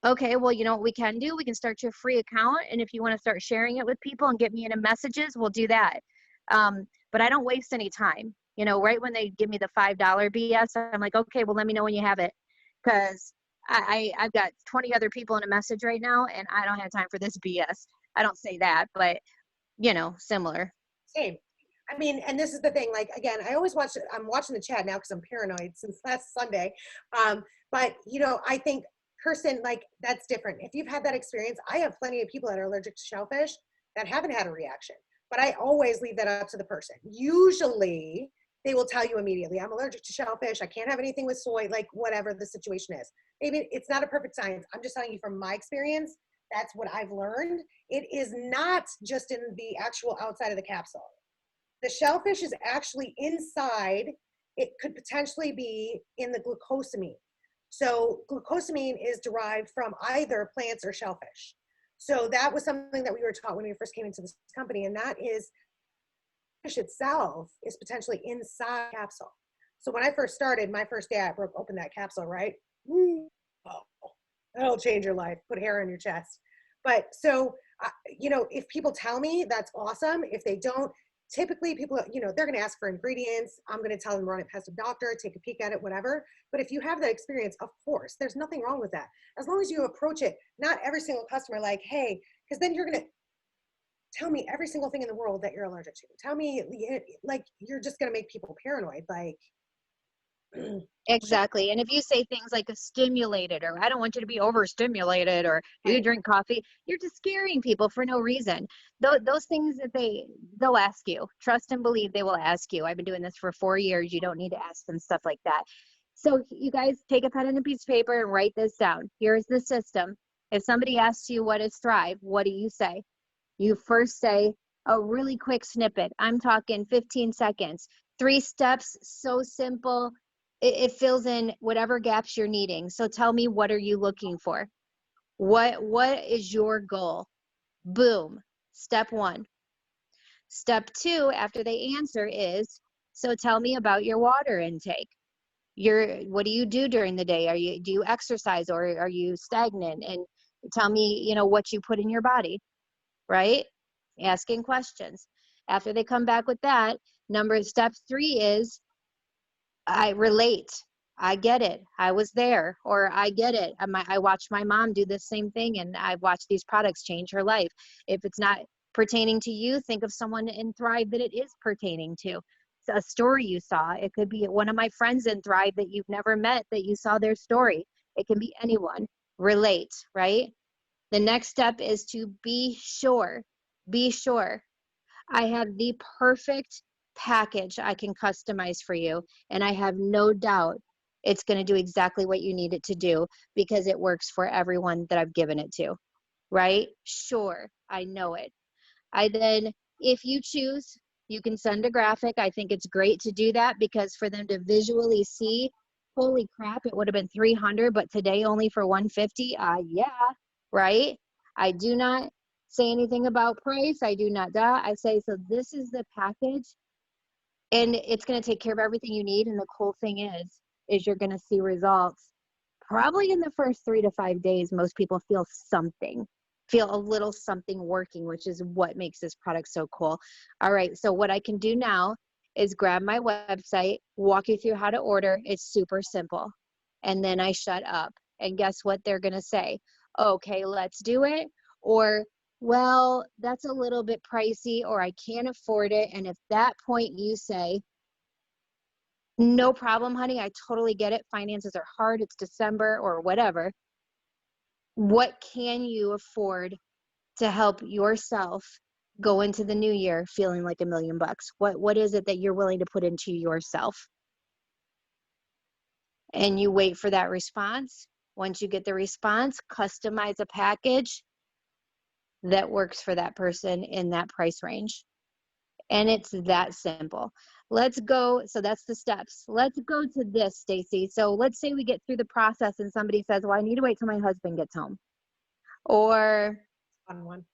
Okay, well, you know what we can do? We can start your free account. And if you want to start sharing it with people and get me into messages, we'll do that. But I don't waste any time. You know, right when they give me the $5 BS, I'm like, okay, well, let me know when you have it. Because I've got 20 other people in a message right now, and I don't have time for this BS. I don't say that, but, you know, similar. Same. I mean, and this is the thing, like, again, I'm watching the chat now because I'm paranoid since last Sunday. But, you know, I think Kirsten, like, that's different. If you've had that experience, I have plenty of people that are allergic to shellfish that haven't had a reaction, but I always leave that up to the person. Usually they will tell you immediately, I'm allergic to shellfish. I can't have anything with soy, like whatever the situation is. Maybe it's not a perfect science. I'm just telling you from my experience, that's what I've learned. It is not just in the actual outside of the capsule. The shellfish is actually inside. It could potentially be in the glucosamine. So glucosamine is derived from either plants or shellfish. So that was something that we were taught when we first came into this company, and that is fish itself is potentially inside the capsule. So when I first started, my first day, I broke open that capsule, right? Oh, that'll change your life. Put hair on your chest. But so, you know, if people tell me, that's awesome. If they don't, typically people, you know, they're going to ask for ingredients. I'm going to tell them run it past a doctor, take a peek at it, whatever. But if you have that experience, of course, there's nothing wrong with that. As long as you approach it, not every single customer like, hey, because then you're going to tell me every single thing in the world that you're allergic to. Tell me, like, you're just going to make people paranoid. Like, Exactly. And if you say things like a stimulated, or I don't want you to be overstimulated, or do you drink coffee, you're just scaring people for no reason. Those things that they'll ask you. Trust and believe they will ask you. I've been doing this for 4 years. You don't need to ask them stuff like that. So you guys take a pen and a piece of paper and write this down. Here's the system. If somebody asks you what is Thrive, what do you say? You first say a really quick snippet. I'm talking 15 seconds. 3 steps, so simple. It fills in whatever gaps you're needing. So tell me, what are you looking for? What is your goal? Boom. Step 1. Step 2, after they answer, is, so tell me about your water intake. What do you do during the day? Do you exercise, or are you stagnant? And tell me, you know, what you put in your body, right? Asking questions. After they come back with that, step 3 is, I relate. I get it. I was there, or I get it. I watched my mom do the same thing, and I've watched these products change her life. If it's not pertaining to you, think of someone in Thrive that it is pertaining to. It's a story you saw. It could be one of my friends in Thrive that you've never met, that you saw their story. It can be anyone. Relate, right? The next step is to be sure. Be sure. I have the perfect package I can customize for you, and I have no doubt it's going to do exactly what you need it to do, because it works for everyone that I've given it to, right? Sure, I know it. If you choose, you can send a graphic. I think it's great to do that, because for them to visually see, holy crap, it would have been 300, but today only for 150. Yeah, right? I do not say anything about price. I do not. I say, so this is the package, and it's going to take care of everything you need. And the cool thing is you're going to see results probably in the first 3 to 5 days. Most people feel a little something working, which is what makes this product so cool. All right, so what I can do now is grab my website, walk you through how to order. It's super simple. And then I shut up. And guess what they're going to say? Okay, let's do it. Or, well, that's a little bit pricey, or I can't afford it. And at that point you say, No problem, honey. I totally get it. Finances are hard. It's December or whatever. What can you afford to help yourself go into the new year feeling like $1,000,000? What is it that you're willing to put into yourself? And you wait for that response. Once you get the response, customize a package that works for that person in that price range. And it's that simple. Let's go. So that's the steps. Let's go to this, Stacy. So let's say we get through the process and somebody says, well, I need to wait till my husband gets home. Or Fun one.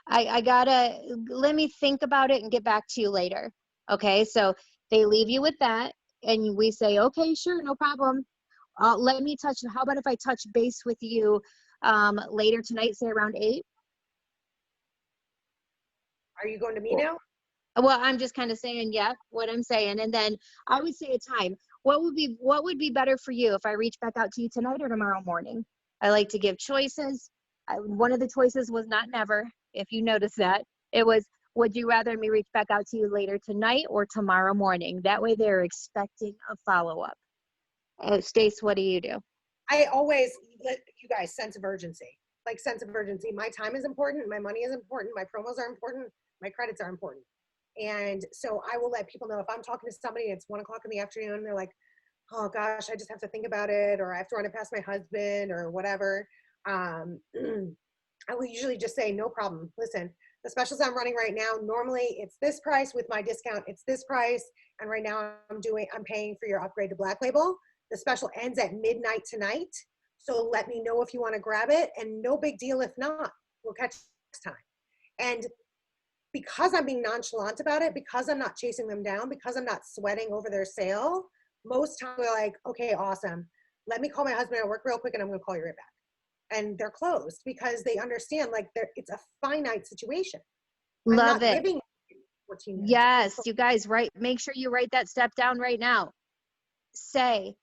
I gotta, let me think about it and get back to you later. Okay. So they leave you with that and we say, okay, sure, no problem. Let me touch, how about if I touch base with you later tonight, say around 8? Are you going to me now? Well, I'm just kind of saying, yeah, what I'm saying. And then I would say a time. What would be better for you if I reach back out to you tonight or tomorrow morning? I like to give choices. One of the choices was not never, if you notice that. It was, would you rather me reach back out to you later tonight or tomorrow morning? That way they're expecting a follow-up. Stace, what do you do? I always let you guys sense of urgency. Like sense of urgency. My time is important. My money is important. My promos are important. My credits are important. And so I will let people know if I'm talking to somebody and it's 1 o'clock in the afternoon and they're like, oh gosh, I just have to think about it, or I have to run it past my husband or whatever. I will usually just say, no problem. Listen, the specials I'm running right now, normally it's this price. With my discount, it's this price. And right now I'm paying for your upgrade to Black Label. The special ends at midnight tonight. So let me know if you want to grab it, and no big deal if not. We'll catch next time. And because I'm being nonchalant about it, because I'm not chasing them down, because I'm not sweating over their sale, most times we're like, okay, awesome. Let me call my husband at work real quick and I'm going to call you right back. And they're closed because they understand like it's a finite situation. I'm Love not it. giving 14 minutes. Yes, you guys, make sure you write that step down right now. Say,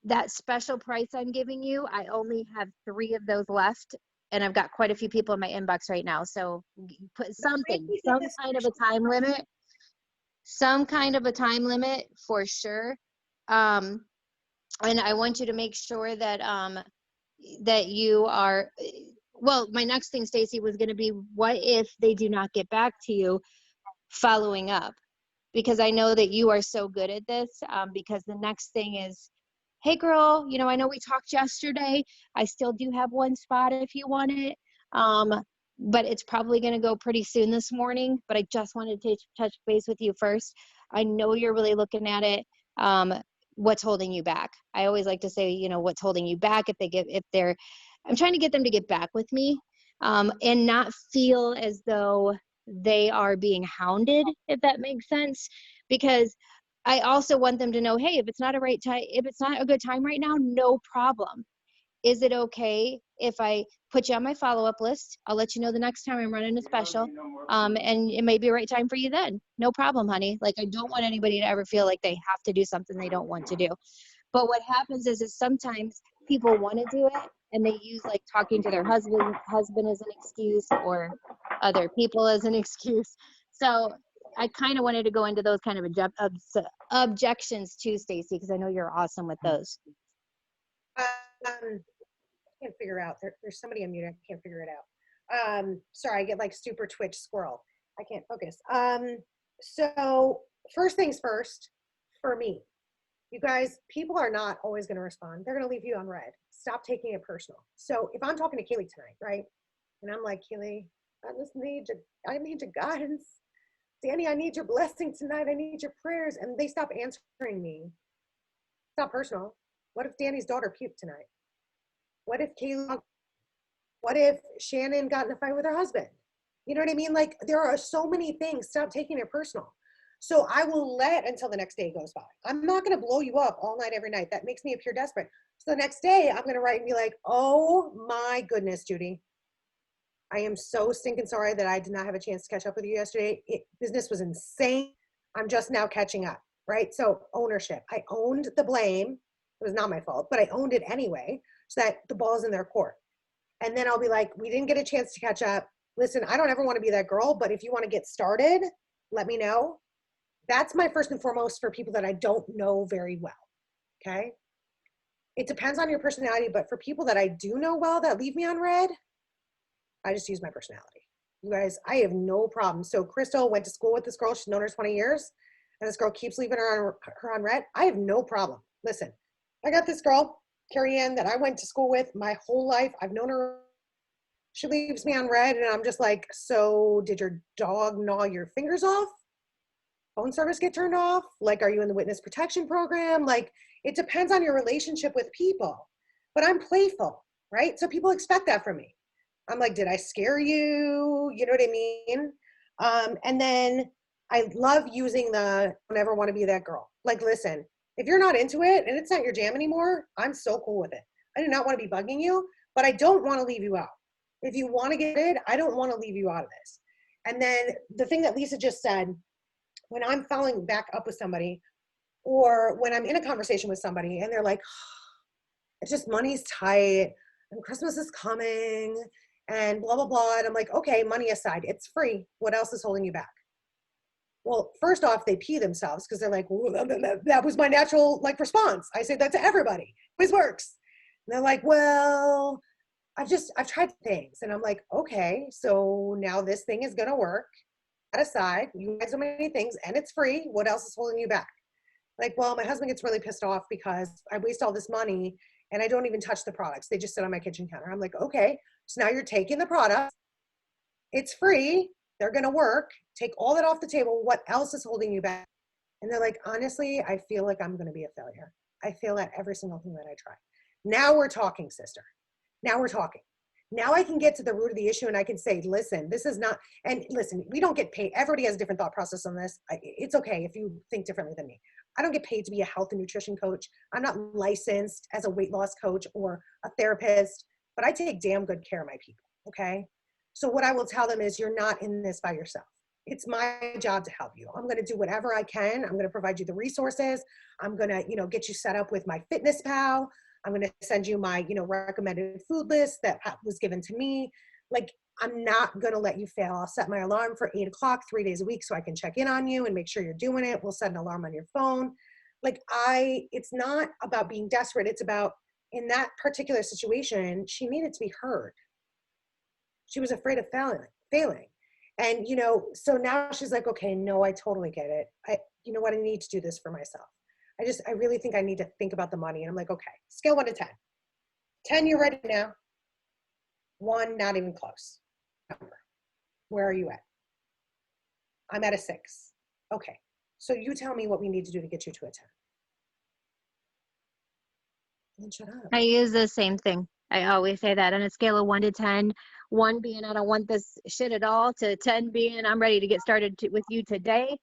that special price I'm giving you, I only have 3 of those left, and I've got quite a few people in my inbox right now. So put some kind of a time limit, for sure. And I want you to make sure that that you are. Well, my next thing, Stacy, was going to be, what if they do not get back to you following up? Because I know that you are so good at this. Because the next thing is, hey girl, I know we talked yesterday. I still do have 1 spot if you want it. But it's probably going to go pretty soon this morning, but I just wanted to touch base with you first. I know you're really looking at it. What's holding you back? I always like to say, what's holding you back. I'm trying to get them to get back with me, and not feel as though they are being hounded, if that makes sense. Because I also want them to know, hey, if it's not a good time right now, no problem. Is it okay if I put you on my follow-up list? I'll let you know the next time I'm running a special. And it may be a right time for you then. No problem, honey. Like, I don't want anybody to ever feel like they have to do something they don't want to do. But what happens is sometimes people want to do it and they use like talking to their husband as an excuse, or other people as an excuse. So I kind of wanted to go into those kind of objections too, Stacy, because I know you're awesome with those. I can't figure out. There's somebody unmuted. I can't figure it out. Sorry, I get like super Twitch squirrel. I can't focus. So first things first, for me, you guys, people are not always going to respond. They're going to leave you on red. Stop taking it personal. So if I'm talking to Kaylee tonight, right? And I'm like, Kaylee, I need your guidance. Danny, I need your blessing tonight. I need your prayers. And they stop answering me. It's not personal. What if Danny's daughter puked tonight? What if Shannon got in a fight with her husband? You know what I mean? Like, there are so many things. Stop taking it personal. So I will let until the next day goes by. I'm not going to blow you up all night, every night. That makes me appear desperate. So the next day, I'm going to write and be like, oh my goodness, Judy. I am so stinking sorry that I did not have a chance to catch up with you yesterday. Business was insane. I'm just now catching up, right? So ownership. I owned the blame. It was not my fault, but I owned it anyway, so that the ball's in their court. And then I'll be like, we didn't get a chance to catch up. Listen, I don't ever want to be that girl, but if you want to get started, let me know. That's my first and foremost for people that I don't know very well. Okay. It depends on your personality, but for people that I do know well that leave me on red, I just use my personality. You guys, I have no problem. So Crystal went to school with this girl. She's known her 20 years. And this girl keeps leaving her on red. I have no problem. Listen, I got this girl, Carrie Ann, that I went to school with my whole life. I've known her. She leaves me on red. And I'm just like, so did your dog gnaw your fingers off? Phone service get turned off? Like, are you in the witness protection program? Like, it depends on your relationship with people. But I'm playful, right? So people expect that from me. I'm like, did I scare you? You know what I mean? And then I love using the don't ever want to be that girl. Like, listen, if you're not into it and it's not your jam anymore, I'm so cool with it. I do not want to be bugging you, but I don't want to leave you out. If you want to get it, I don't want to leave you out of this. And then the thing that Lisa just said, when I'm following back up with somebody, or when I'm in a conversation with somebody and they're like, it's just money's tight and Christmas is coming and blah, blah, blah. And I'm like, okay, money aside, it's free. What else is holding you back? Well, first off, they pee themselves because they're like, that was my natural like response. I say that to everybody. It always works. And they're like, well, I've tried things. And I'm like, okay, so now this thing is going to work. That aside, you had so many things and it's free. What else is holding you back? Like, well, my husband gets really pissed off because I waste all this money and I don't even touch the products. They just sit on my kitchen counter. I'm like, okay, so now you're taking the product. It's free. They're going to work. Take all that off the table. What else is holding you back? And they're like, honestly, I feel like I'm going to be a failure. I fail at every single thing that I try. Now we're talking, sister. Now we're talking. Now I can get to the root of the issue and I can say, listen, this is not, and listen, we don't get paid. Everybody has a different thought process on this. It's okay if you think differently than me. I don't get paid to be a health and nutrition coach. I'm not licensed as a weight loss coach or a therapist, but I take damn good care of my people, okay? So what I will tell them is you're not in this by yourself. It's my job to help you. I'm going to do whatever I can. I'm going to provide you the resources. I'm going to, get you set up with my Fitness Pal. I'm going to send you my, recommended food list that was given to me. Like, I'm not going to let you fail. I'll set my alarm for 8 o'clock, 3 days a week so I can check in on you and make sure you're doing it. We'll set an alarm on your phone. Like, it's not about being desperate. It's about, in that particular situation, she needed to be heard. She was afraid of failing. And, so now she's like, okay, no, I totally get it. You know what? I need to do this for myself. I really think I need to think about the money. And I'm like, okay, scale 1 to 10. 10, you're ready now. 1, not even close. Where are you at? I'm at a 6. Okay. So you tell me what we need to do to get you to a 10. Then shut up. I use the same thing. I always say that on a scale of 1 to 10, 1 being I don't want this shit at all, to 10 being I'm ready to get started with you today.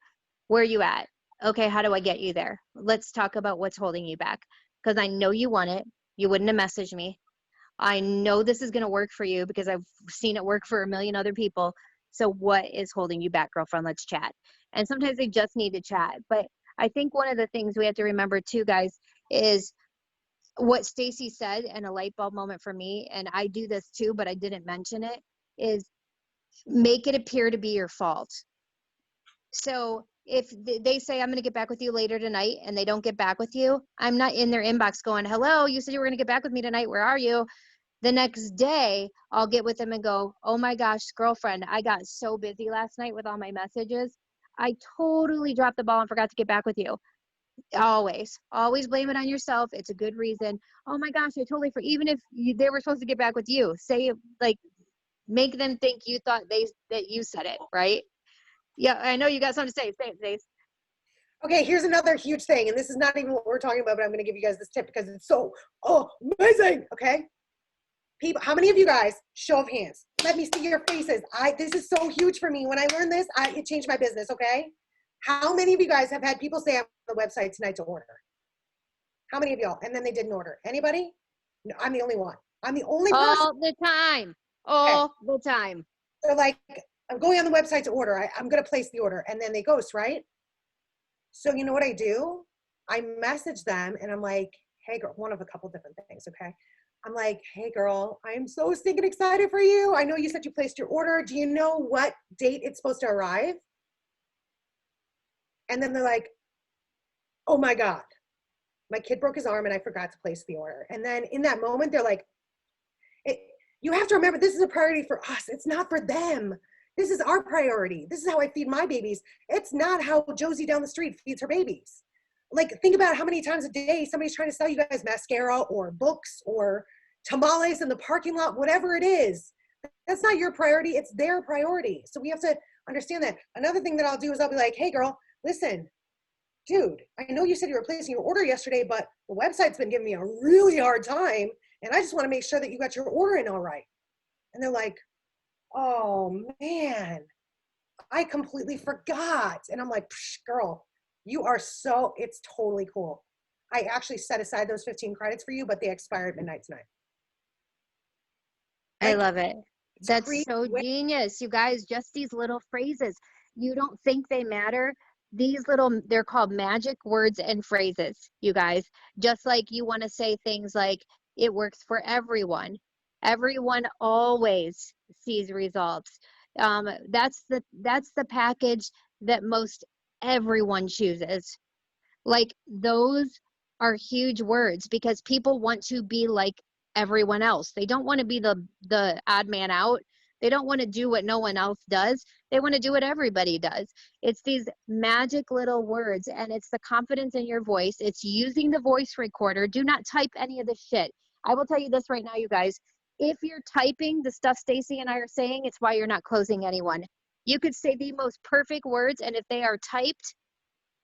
Where are you at? Okay, how do I get you there? Let's talk about what's holding you back. Because I know you want it. You wouldn't have messaged me. I know this is going to work for you because I've seen it work for a million other people. So what is holding you back, girlfriend? Let's chat. And sometimes they just need to chat. But I think one of the things we have to remember too, guys, is what Stacy said, and a light bulb moment for me, and I do this too, but I didn't mention it, is make it appear to be your fault. So if they say, I'm going to get back with you later tonight, and they don't get back with you, I'm not in their inbox going, hello, you said you were going to get back with me tonight. Where are you? The next day, I'll get with them and go, oh my gosh, girlfriend, I got so busy last night with all my messages. I totally dropped the ball and forgot to get back with you. Always blame it on yourself. It's a good reason. Oh my gosh, I totally forgot. Even if they were supposed to get back with you, say, like, make them think you thought that you said it, right? Yeah, I know you got something to say. Say it, Stace. Okay, here's another huge thing, and this is not even what we're talking about, but I'm going to give you guys this tip because it's so amazing. Okay, people, how many of you guys, show of hands, let me see your faces. This is so huge for me. When I learned this, it changed my business. Okay, how many of you guys have had people say I'm on the website tonight to order? How many of y'all? And then they didn't order. Anybody? No, I'm the only one. I'm the only person. All the time. All the time. They're like, I'm going on the website to order. I'm going to place the order. And then they ghost, right? So you know what I do? I message them and I'm like, hey girl, one of a couple different things, okay? I'm like, hey girl, I am so stinking excited for you. I know you said you placed your order. Do you know what date it's supposed to arrive? And then they're like, oh my God, my kid broke his arm and I forgot to place the order. And then in that moment, they're like, you have to remember, this is a priority for us. It's not for them. This is our priority. This is how I feed my babies. It's not how Josie down the street feeds her babies. Like, think about how many times a day somebody's trying to sell you guys mascara or books or tamales in the parking lot, whatever it is. That's not your priority. It's their priority. So we have to understand that. Another thing that I'll do is I'll be like, hey girl, listen, dude, I know you said you were placing your order yesterday, but the website's been giving me a really hard time. And I just want to make sure that you got your order in all right. And they're like, oh man, I completely forgot. And I'm like, girl, you are so, it's totally cool. I actually set aside those 15 credits for you, but they expire at midnight tonight. I Like, love it. That's create so ways- genius. You guys, just these little phrases. You don't think they matter. These little, they're called magic words and phrases, you guys. Just like you want to say things like, it works for everyone. Everyone always sees results. That's the package that most everyone chooses. Like those are huge words because people want to be like everyone else. They don't want to be the odd man out. They don't want to do what no one else does. They want to do what everybody does. It's these magic little words, and it's the confidence in your voice. It's using the voice recorder. Do not type any of this shit. I will tell you this right now, you guys. If you're typing the stuff Stacy and I are saying, it's why you're not closing anyone. You could say the most perfect words, and if they are typed,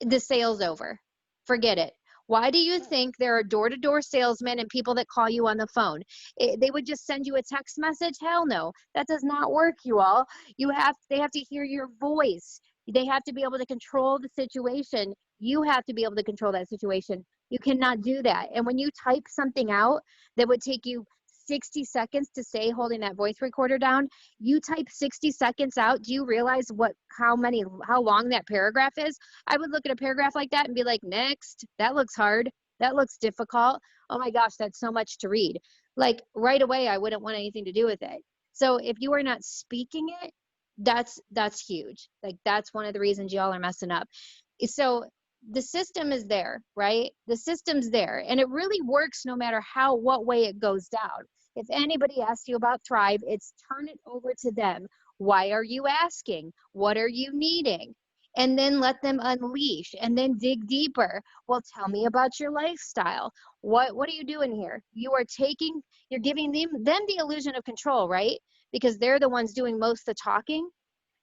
the sale's over. Forget it. Why do you think there are door-to-door salesmen and people that call you on the phone? They would just send you a text message? Hell no. That does not work, you all. They have to hear your voice. They have to be able to control the situation. You have to be able to control that situation. You cannot do that. And when you type something out that would take you 60 seconds to say, holding that voice recorder down, you type 60 seconds out, do you realize how long that paragraph is? I would look at a paragraph like that and be like, next, that looks hard. That looks difficult. Oh my gosh, that's so much to read. Like right away, I wouldn't want anything to do with it. So if you are not speaking it, that's huge. Like that's one of the reasons y'all are messing up. So the system is there, right? The system's there, and it really works no matter what way it goes down. If anybody asks you about Thrive, it's turn it over to them. Why are you asking? What are you needing? And then let them unleash and then dig deeper. Well, tell me about your lifestyle. What are you doing here? You're giving them the illusion of control, right? Because they're the ones doing most of the talking,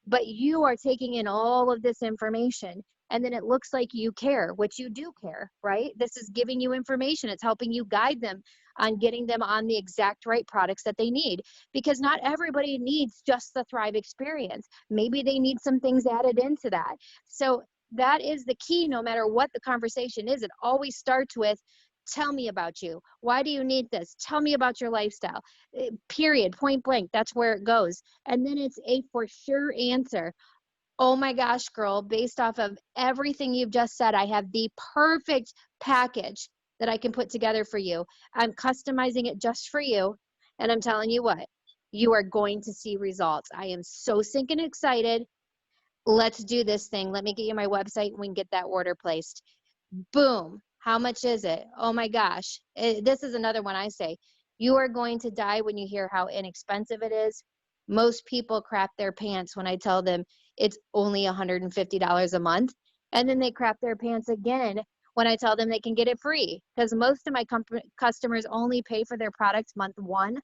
but you are taking in all of this information. And then it looks like you care, which you do care, right? This is giving you information. It's helping you guide them on getting them on the exact right products that they need, because not everybody needs just the Thrive experience. Maybe they need some things added into that. So that is the key. No matter what the conversation is, it always starts with, tell me about you. Why do you need this? Tell me about your lifestyle. Period, point blank. That's where it goes. And then it's a for sure answer. Oh my gosh, girl, based off of everything you've just said, I have the perfect package that I can put together for you. I'm customizing it just for you. And I'm telling you what, you are going to see results. I am so sinking excited. Let's do this thing. Let me get you my website and we can get that order placed. Boom. How much is it? Oh my gosh. This is another one I say. You are going to die when you hear how inexpensive it is. Most people crap their pants when I tell them it's only $150 a month. And then they crap their pants again when I tell them they can get it free. Because most of my customers only pay for their products month one.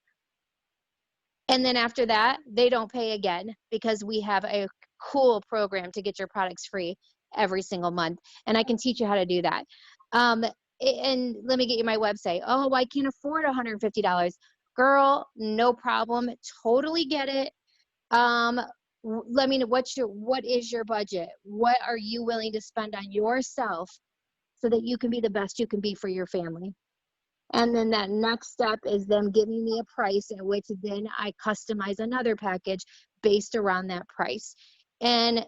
And then after that, they don't pay again because we have a cool program to get your products free every single month. And I can teach you how to do that. And let me get you my website. Oh, I can't afford $150. Girl, no problem. Totally get it. Let me know what is your budget? What are you willing to spend on yourself so that you can be the best you can be for your family? And then that next step is them giving me a price at which then I customize another package based around that price. And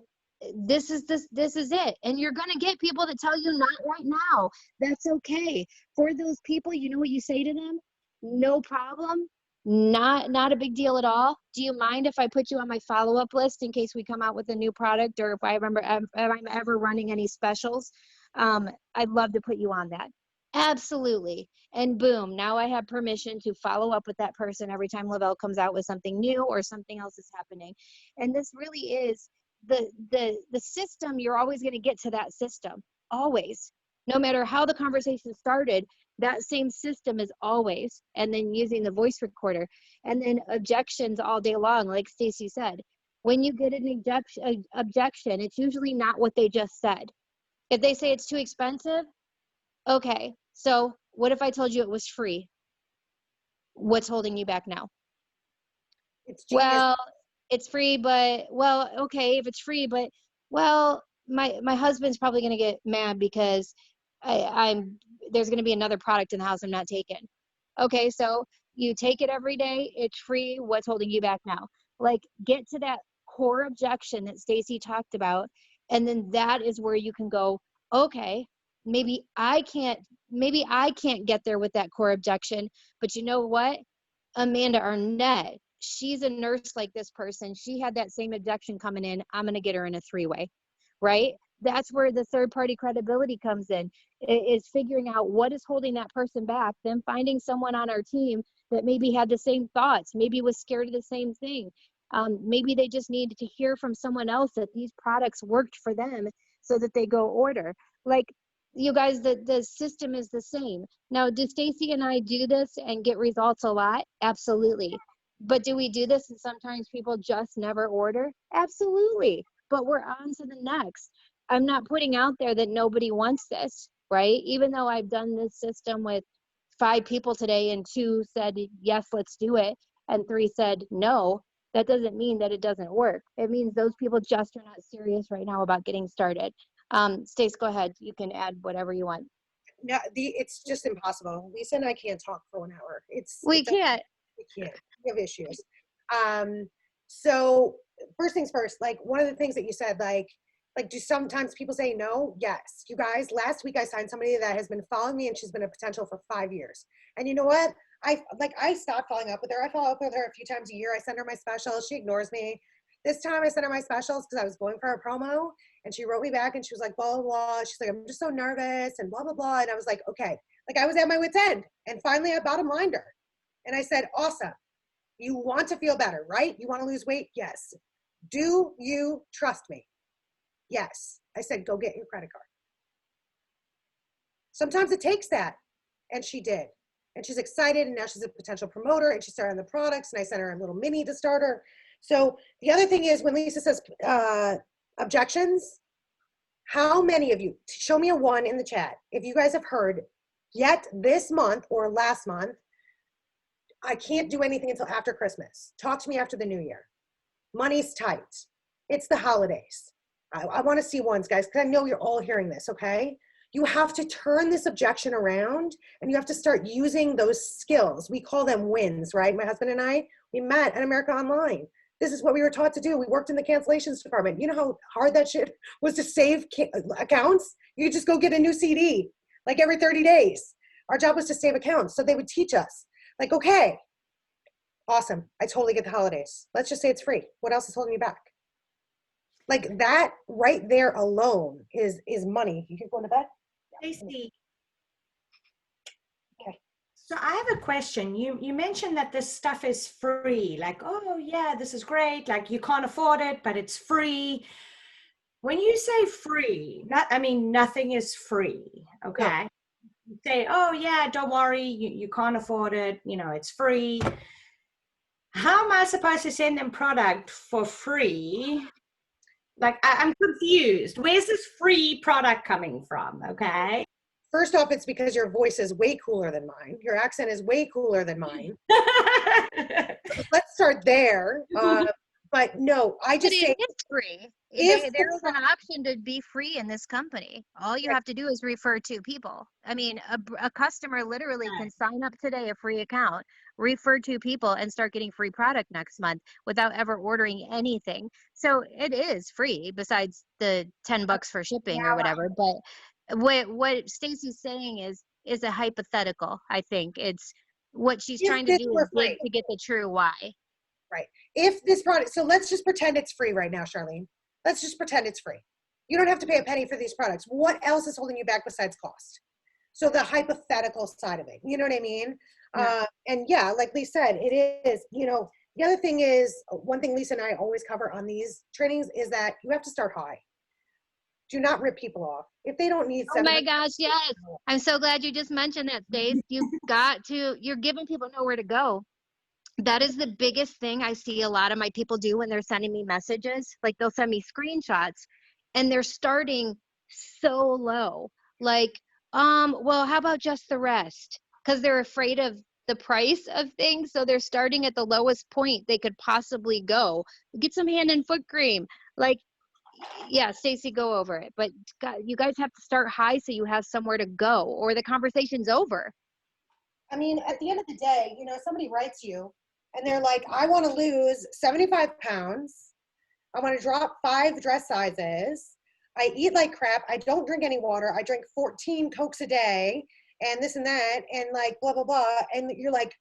this is it. And you're going to get people that tell you not right now. That's okay. For those people, you know what you say to them? No problem. Not a big deal at all. Do you mind if I put you on my follow-up list in case we come out with a new product, or if I'm ever running any specials? I'd love to put you on that. Absolutely. And boom, now I have permission to follow up with that person every time Lavelle comes out with something new or something else is happening. And this really is the system. You're always going to get to that system, always. No matter how the conversation started, that same system is always. And then using the voice recorder, and then objections all day long, like Stacy said. When you get an objection, it's usually not what they just said. If they say it's too expensive, okay, so what if I told you it was free? What's holding you back now? It's genius. Well, it's free, but, well, okay, if it's free, but, well, my husband's probably going to get mad because there's going to be another product in the house I'm not taking. Okay, so you take it every day, it's free, what's holding you back now? Like, get to that core objection that Stacy talked about, and then that is where you can go, okay, maybe I can't get there with that core objection, but you know what? Amanda Arnett, she's a nurse like this person. She had that same objection coming in. I'm going to get her in a three-way, right? That's where the third-party credibility comes in, is figuring out what is holding that person back, then finding someone on our team that maybe had the same thoughts, maybe was scared of the same thing. Maybe they just needed to hear from someone else that these products worked for them so that they go order. Like, you guys, the system is the same. Now, do Stacy and I do this and get results a lot? Absolutely. But do we do this and sometimes people just never order? Absolutely. But we're on to the next. I'm not putting out there that nobody wants this, right? Even though I've done this system with 5 people today and 2 said, yes, let's do it, and 3 said no, that doesn't mean that it doesn't work. It means those people just are not serious right now about getting started. Stace, go ahead. You can add whatever you want. No, it's just impossible. Lisa and I can't talk for 1 hour. We can't. We can't. We have issues. So first things first, like one of the things that you said, like do sometimes people say no? Yes. You guys, last week I signed somebody that has been following me and she's been a potential for 5 years. And you know what? I stopped following up with her. I follow up with her a few times a year. I send her my specials. She ignores me. This time I sent her my specials because I was going for a promo, and she wrote me back and she was like, blah, blah, blah. She's like, I'm just so nervous and blah, blah, blah. And I was like, okay. Like, I was at my wit's end. And finally I bottom lined her. And I said, awesome. You want to feel better, right? You want to lose weight? Yes. Do you trust me? Yes. I said, go get your credit card. Sometimes it takes that. And she did. And she's excited, and now she's a potential promoter, and she started on the products, and I sent her a little mini to start her. So the other thing is, when Lisa says objections, how many of you, show me a 1 in the chat, if you guys have heard yet this month or last month, I can't do anything until after Christmas. Talk to me after the new year. Money's tight. It's the holidays. I want to see ones, guys, because I know you're all hearing this, okay? You have to turn this objection around, and you have to start using those skills. We call them wins, right? My husband and I, we met at America Online. This is what we were taught to do. We worked in the cancellations department. You know how hard that shit was to save accounts? You just go get a new CD like every 30 days. Our job was to save accounts. So they would teach us, like, okay, awesome. I totally get the holidays. Let's just say it's free. What else is holding you back? Like, that right there alone is money. You can go into bed. Stacey. Okay. So I have a question. You mentioned that this stuff is free. Like, oh yeah, this is great. Like, you can't afford it, but it's free. When you say free, nothing is free. Okay. Yeah. You say, oh yeah, don't worry, you can't afford it. You know, it's free. How am I supposed to send them product for free? Like, I'm confused. Where's this free product coming from? Okay. First off, it's because your voice is way cooler than mine. Your accent is way cooler than mine. Let's start there. But no, I just say it is free. if There is an option to be free in this company. All you have to do is refer 2 people. I mean, a customer literally can sign up today, a free account, refer 2 people, and start getting free product next month without ever ordering anything. So it is free, besides the $10 for shipping or whatever. But what Stacy's saying is a hypothetical. I think it's what she's If trying to this do is were dig free. to get the true why. Right. If this product, so let's just pretend it's free right now, Charlene. Let's just pretend it's free. You don't have to pay a penny for these products. What else is holding you back besides cost? So the hypothetical side of it, you know what I mean? Yeah. And yeah, like Lee said, it is, you know, the other thing is, one thing Lisa and I always cover on these trainings is that you have to start high. Do not rip people off. If they don't need Oh my 700 gosh, yes. I'm so glad you just mentioned that, Stace. You're giving people nowhere to go. That is the biggest thing I see a lot of my people do when they're sending me messages. Like they'll send me screenshots and they're starting so low. Like, well, how about just the rest? Because they're afraid of the price of things. So they're starting at the lowest point they could possibly go. Get some hand and foot cream. Like, yeah, Stacy, go over it. But God, you guys have to start high so you have somewhere to go or the conversation's over. I mean, at the end of the day, you know, somebody writes you and they're like, I want to lose 75 pounds. I want to drop 5 dress sizes. I eat like crap. I don't drink any water. I drink 14 Cokes a day and this and that and like blah, blah, blah. And you're like,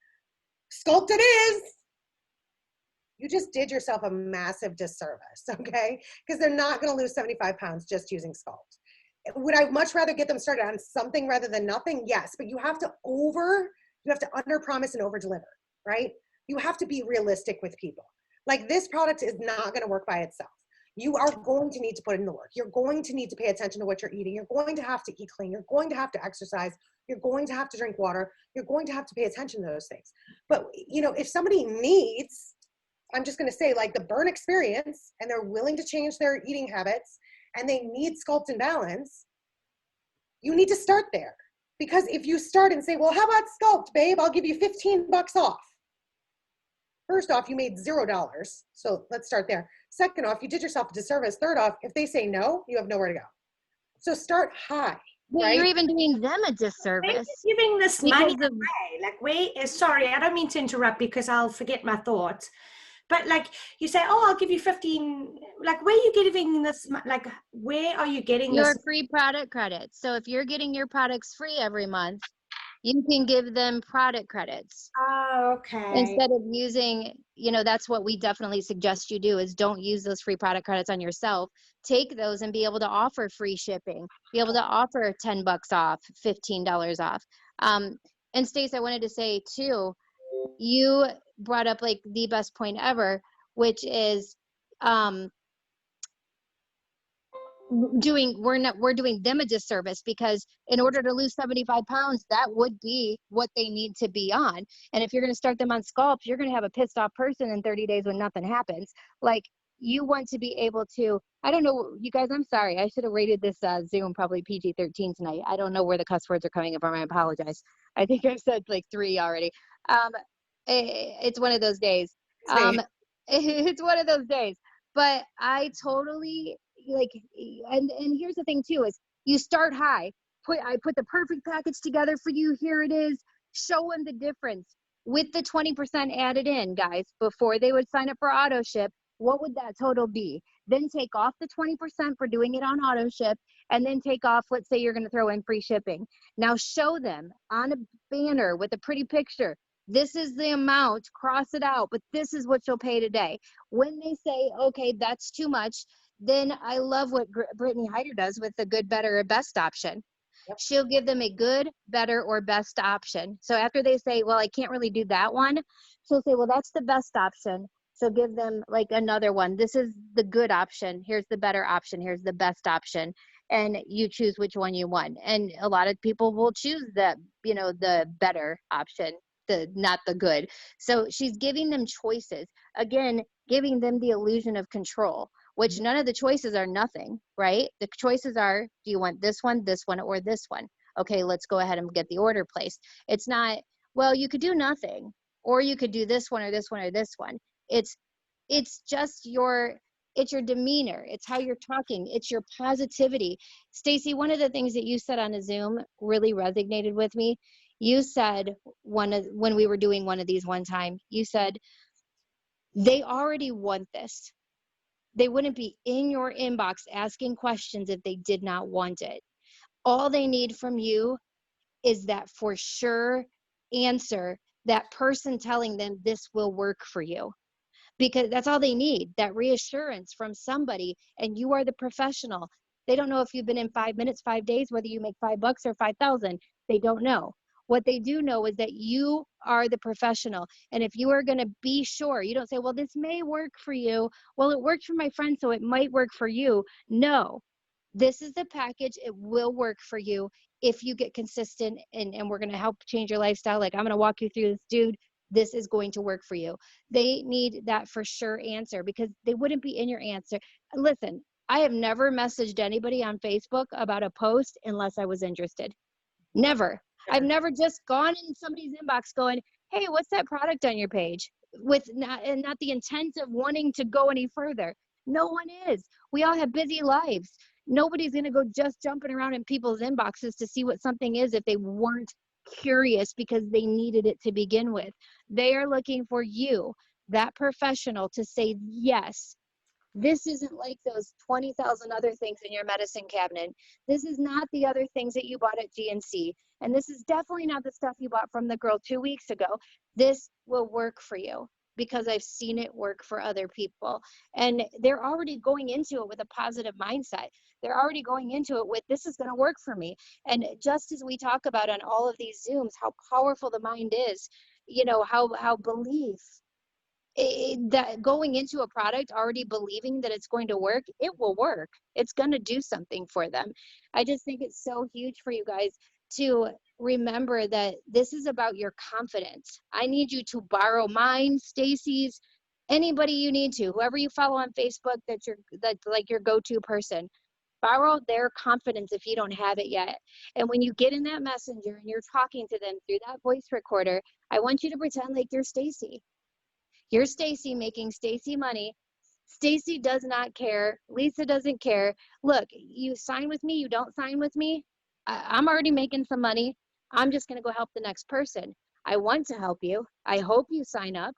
sculpt it is. You just did yourself a massive disservice, okay? Because they're not going to lose 75 pounds just using Sculpt. Would I much rather get them started on something rather than nothing? Yes, but you have to under promise and over deliver, right? You have to be realistic with people. Like this product is not going to work by itself. You are going to need to put in the work. You're going to need to pay attention to what you're eating. You're going to have to eat clean. You're going to have to exercise. You're going to have to drink water. You're going to have to pay attention to those things. But, you know, if somebody needs, I'm just going to say like the burn experience and they're willing to change their eating habits and they need Sculpt and Balance, you need to start there. Because if you start and say, well, how about Sculpt, babe? I'll give you 15 bucks off. First off, you made $0. So let's start there. Second off, you did yourself a disservice. Third off, if they say no, you have nowhere to go. So start high. Well, right? you're even doing them a Where are disservice. you giving this money Because of, away? Like, where is, sorry, I don't mean to interrupt because I'll forget my thoughts. But like you say, oh, I'll give you 15, like where are you getting this, like where are you getting your this? free product credits. So if you're getting your products free every month, you can give them product credits. Oh, okay. Instead of using, you know, that's what we definitely suggest you do is don't use those free product credits on yourself. Take those and be able to offer free shipping, be able to offer 10 bucks off, $15 off. And Stace, I wanted to say too, you brought up like the best point ever, which is we're doing them a disservice because in order to lose 75 pounds, that would be what they need to be on. And if you're going to start them on Sculpt, you're going to have a pissed off person in 30 days when nothing happens. Like you want to be able to, I don't know, you guys, I'm sorry. I should have rated this Zoom probably PG-13 tonight. I don't know where the cuss words are coming from. I apologize. I think I've said like 3 already. It's one of those days. It's one of those days. But I totally like, and here's the thing too is you start high. I put the perfect package together for you. Here it is. Show them the difference with the 20% added in, guys. Before they would sign up for auto ship, what would that total be? Then take off the 20% for doing it on auto ship, and then take off. Let's say you're going to throw in free shipping. Now show them on a banner with a pretty picture. This is the amount, cross it out, but this is what you'll pay today. When they say, okay, that's too much, then I love what Brittany Heider does with the good, better, or best option. Yep. She'll give them a good, better, or best option. So after they say, well, I can't really do that one, she'll say, well, that's the best option. So give them like another one. This is the good option. Here's the better option. Here's the best option. And you choose which one you want. And a lot of people will choose the, you know, the better option, not the good. So she's giving them choices. Again, giving them the illusion of control, which none of the choices are nothing, right? The choices are, do you want this one, or this one? Okay, let's go ahead and get the order placed. It's not, well, you could do nothing, or you could do this one or this one or this one. It's just it's your demeanor. It's how you're talking. It's your positivity. Stacy, one of the things that you said on a Zoom really resonated with me. You said when we were doing one of these one time, you said, they already want this. They wouldn't be in your inbox asking questions if they did not want it. All they need from you is that for sure answer that person telling them this will work for you, because that's all they need, that reassurance from somebody. And you are the professional. They don't know if you've been in 5 minutes, 5 days, whether you make $5 or 5,000. They don't know. What they do know is that you are the professional. And if you are going to be sure, you don't say, well, this may work for you. Well, it worked for my friend, so it might work for you. No, this is the package. It will work for you if you get consistent, and we're going to help change your lifestyle. Like, I'm going to walk you through this, dude. This is going to work for you. They need that for sure answer, because they wouldn't be in your answer. Listen, I have never messaged anybody on Facebook about a post unless I was interested. Never. I've never just gone in somebody's inbox going, hey, what's that product on your page? With not the intent of wanting to go any further. No one is. We all have busy lives. Nobody's going to go just jumping around in people's inboxes to see what something is if they weren't curious because they needed it to begin with. They are looking for you, that professional, to say, yes, this isn't like those 20,000 other things in your medicine cabinet. This is not the other things that you bought at GNC. And this is definitely not the stuff you bought from the girl 2 weeks ago. This will work for you because I've seen it work for other people. And they're already going into it with a positive mindset. They're already going into it with, this is going to work for me. And just as we talk about on all of these Zooms, how powerful the mind is, how belief, that going into a product already believing that it's going to work, it will work. It's going to do something for them. I just think it's so huge for you guys to remember that this is about your confidence. I need you to borrow mine, Stacy's, anybody you need to, whoever you follow on Facebook that's like your go-to person. Borrow their confidence if you don't have it yet. And when you get in that messenger and you're talking to them through that voice recorder, I want you to pretend like you're Stacy. You're Stacy making Stacy money. Stacy does not care. Lisa doesn't care. Look, you sign with me, you don't sign with me. I'm already making some money. I'm just going to go help the next person. I want to help you. I hope you sign up,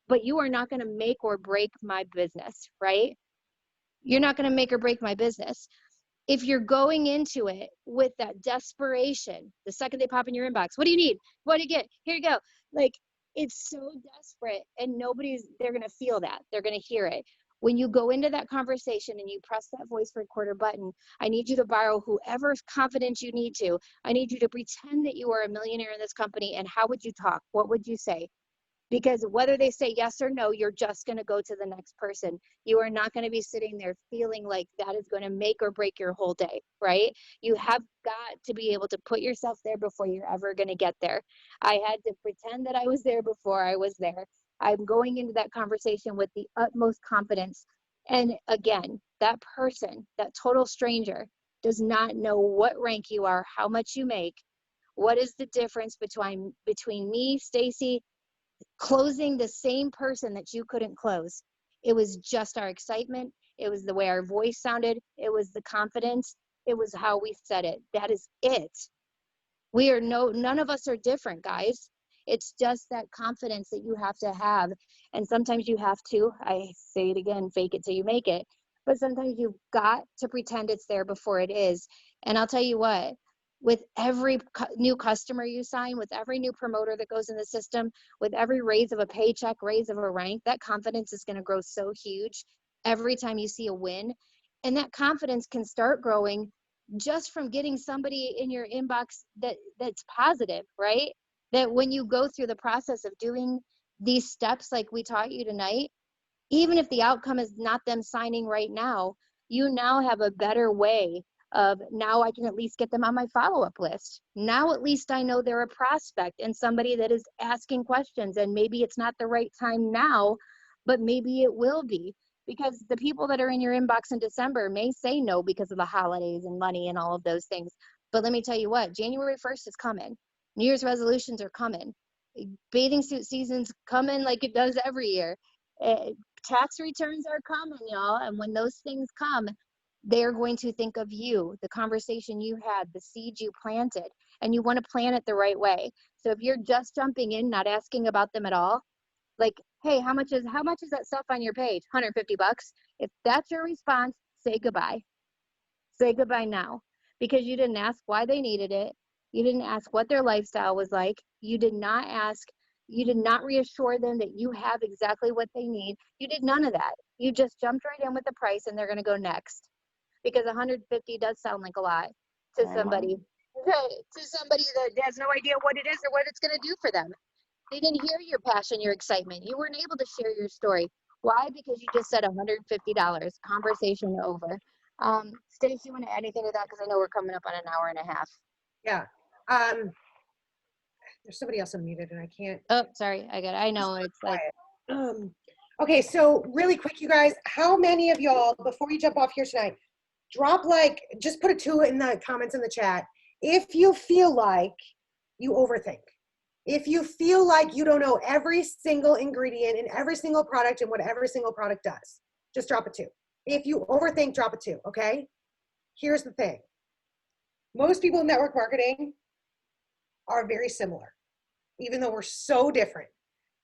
but you are not going to make or break my business, right? You're not going to make or break my business. If you're going into it with that desperation, the second they pop in your inbox, what do you need? What do you get? Here you go. Like, it's so desperate, and they're going to feel that. They're going to hear it. When you go into that conversation and you press that voice recorder button, I need you to borrow whoever's confidence you need to. I need you to pretend that you are a millionaire in this company. And how would you talk? What would you say? Because whether they say yes or no, you're just going to go to the next person. You are not going to be sitting there feeling like that is going to make or break your whole day, right? You have got to be able to put yourself there before you're ever going to get there. I had to pretend that I was there before I was there. I'm going into that conversation with the utmost confidence. And again, that person, that total stranger, does not know what rank you are, how much you make. What is the difference between me, Stacy, closing the same person that you couldn't close? It was just our excitement. It was the way our voice sounded. It was the confidence. It was how we said it. That is it. None of us are different, guys. It's just that confidence that you have to have. And sometimes you have to, I say it again, fake it till you make it. But sometimes you've got to pretend it's there before it is. And I'll tell you what, with every new customer you sign, with every new promoter that goes in the system, with every raise of a paycheck, raise of a rank, that confidence is going to grow so huge every time you see a win. And that confidence can start growing just from getting somebody in your inbox that's positive, right? That when you go through the process of doing these steps like we taught you tonight, even if the outcome is not them signing right now, you now have a better way of, now I can at least get them on my follow-up list. Now at least I know they're a prospect and somebody that is asking questions, and maybe it's not the right time now, but maybe it will be, because the people that are in your inbox in December may say no because of the holidays and money and all of those things. But let me tell you what, January 1st is coming. New Year's resolutions are coming. Bathing suit season's coming like it does every year. Tax returns are coming, y'all. And when those things come, they're going to think of you, the conversation you had, the seed you planted, and you want to plant it the right way. So if you're just jumping in, not asking about them at all, like, hey, how much is that stuff on your page? $150. If that's your response, say goodbye. Say goodbye now, because you didn't ask why they needed it. You didn't ask what their lifestyle was like. You did not ask You did not reassure them that you have exactly what they need. You did none of that. You just jumped right in with the price and they're going to go next, because 150 does sound like a lot to I know. somebody, to somebody that has no idea what it is or what it's going to do for them. They didn't hear your passion, your excitement. You weren't able to share your story. Why? Because you just said $150. Conversation over. Stace, you want to add anything to that? Because I know we're coming up on an hour and a half. Yeah. There's somebody else unmuted and I can't. Oh, sorry. I know it's like, Okay, so really quick, you guys, how many of y'all, before you jump off here tonight, drop just put a 2 in the comments in the chat if you feel like you overthink. If you feel like you don't know every single ingredient in every single product and what every single product does, just drop a 2. If you overthink, drop a 2, okay? Here's the thing. Most people in network marketing are very similar, even though we're so different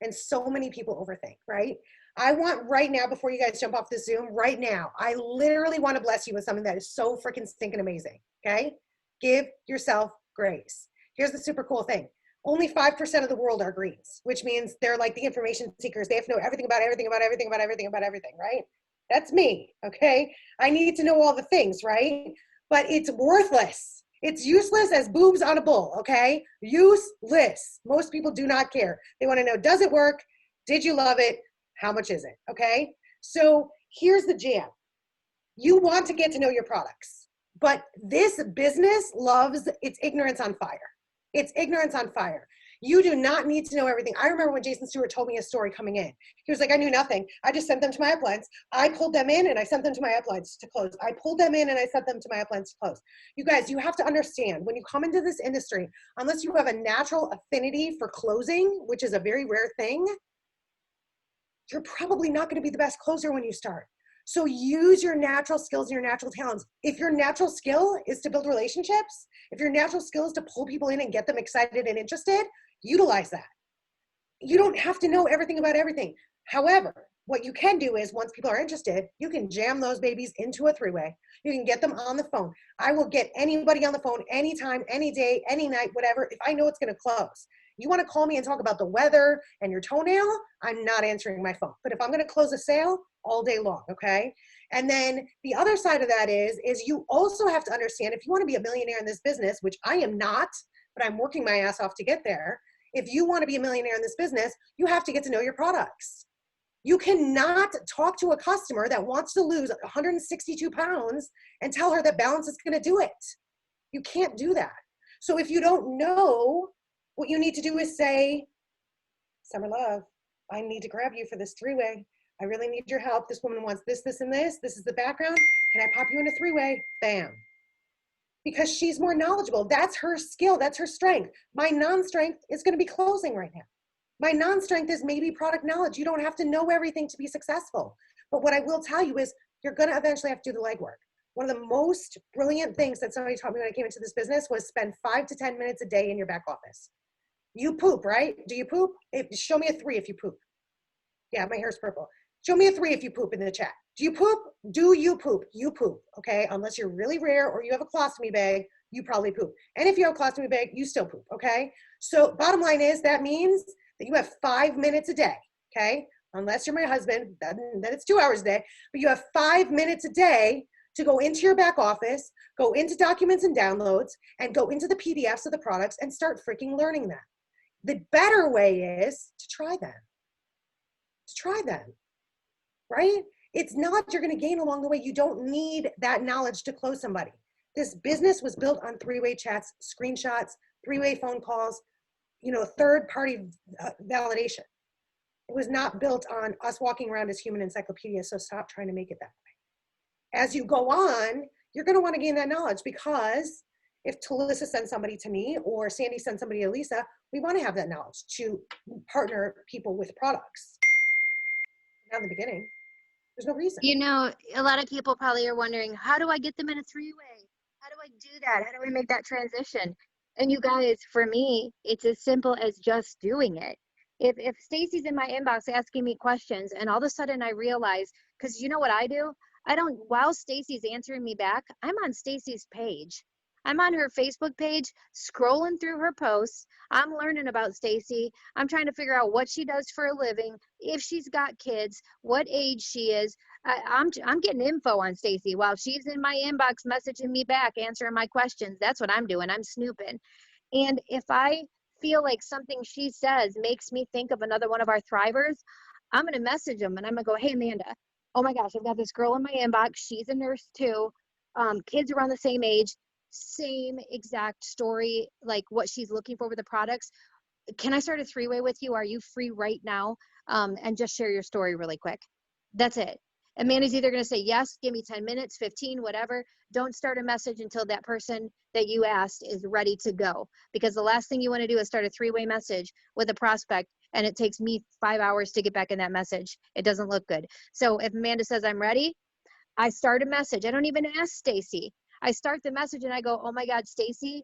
and so many people overthink, right? I want right now, before you guys jump off the Zoom, right now, I literally want to bless you with something that is so freaking stinking amazing, okay? Give yourself grace. Here's the super cool thing. Only 5% of the world are greens, which means they're like the information seekers. They have to know everything about everything about everything about everything about everything, right? That's me, okay? I need to know all the things, right? But it's worthless. It's useless as boobs on a bull, okay? Useless. Most people do not care. They want to know, does it work? Did you love it? How much is it, okay? So here's the jam. You want to get to know your products, but this business loves its ignorance on fire. It's ignorance on fire. You do not need to know everything. I remember when Jason Stewart told me his story coming in. He was like, I knew nothing. I just sent them to my uplines. I pulled them in and I sent them to my uplines to close. I pulled them in and I sent them to my uplines to close. You guys, you have to understand, when you come into this industry, unless you have a natural affinity for closing, which is a very rare thing, you're probably not going to be the best closer when you start. So use your natural skills and your natural talents. If your natural skill is to build relationships, if your natural skill is to pull people in and get them excited and interested, utilize that. You don't have to know everything about everything. However, what you can do is, once people are interested, you can jam those babies into a 3-way. You can get them on the phone. I will get anybody on the phone anytime, any day, any night, whatever, if I know it's going to close. You want to call me and talk about the weather and your toenail? I'm not answering my phone. But if I'm going to close a sale, all day long, okay? And then the other side of that is you also have to understand, if you want to be a millionaire in this business, which I am not, but I'm working my ass off to get there. If you want to be a millionaire in this business, you have to get to know your products. You cannot talk to a customer that wants to lose 162 pounds and tell her that balance is going to do it. You can't do that. So if you don't know, what you need to do is say, Summer Love, I need to grab you for this 3-way. I really need your help. This woman wants this, this, and this. This is the background. Can I pop you in a 3-way? Bam. Because she's more knowledgeable. That's her skill. That's her strength. My non-strength is going to be closing right now. My non-strength is maybe product knowledge. You don't have to know everything to be successful. But what I will tell you is you're going to eventually have to do the legwork. One of the most brilliant things that somebody taught me when I came into this business was spend 5 to 10 minutes a day in your back office. You poop, right? Do you poop? Show me a 3 if you poop. Yeah, my hair's purple. Show me a 3 if you poop in the chat. Do you poop? Do you poop? You poop, okay? Unless you're really rare or you have a colostomy bag, you probably poop. And if you have a colostomy bag, you still poop, okay? So bottom line is that means that you have 5 minutes a day, okay? Unless you're my husband, then it's 2 hours a day. But you have 5 minutes a day to go into your back office, go into documents and downloads, and go into the PDFs of the products and start freaking learning them. The better way is to try them. To try them, right? It's not you're going to gain along the way. You don't need that knowledge to close somebody. This business was built on 3-way chats, screenshots, 3-way phone calls, third-party validation. It was not built on us walking around as human encyclopedias, so stop trying to make it that way. As you go on, you're going to want to gain that knowledge, because if Talissa sends somebody to me or Sandy sends somebody to Lisa, we want to have that knowledge to partner people with products. Not in the beginning. There's no reason. A lot of people probably are wondering, how do I get them in a 3-way? How do I do that? How do I make that transition? And you guys, for me, it's as simple as just doing it. If Stacy's in my inbox asking me questions and all of a sudden I realize, because you know what I do? While Stacy's answering me back, I'm on Stacy's page. I'm on her Facebook page, scrolling through her posts. I'm learning about Stacy. I'm trying to figure out what she does for a living, if she's got kids, what age she is. I'm getting info on Stacy while she's in my inbox messaging me back, answering my questions. That's what I'm doing. I'm snooping. And if I feel like something she says makes me think of another one of our thrivers, I'm going to message them and I'm going to go, hey, Amanda, oh my gosh, I've got this girl in my inbox. She's a nurse too. Kids around the same age, same exact story, like what she's looking for with the products. Can I start a three-way with you? Are you free right now? And just share your story really quick. That's it. Amanda's either going to say yes, give me 10 minutes, 15, whatever. Don't start a message until that person that you asked is ready to go. Because the last thing you want to do is start a three-way message with a prospect and it takes me 5 hours to get back in that message. It doesn't look good. So if Amanda says I'm ready, I start a message. I don't even ask Stacy. I start the message and I go, oh my God, Stacy,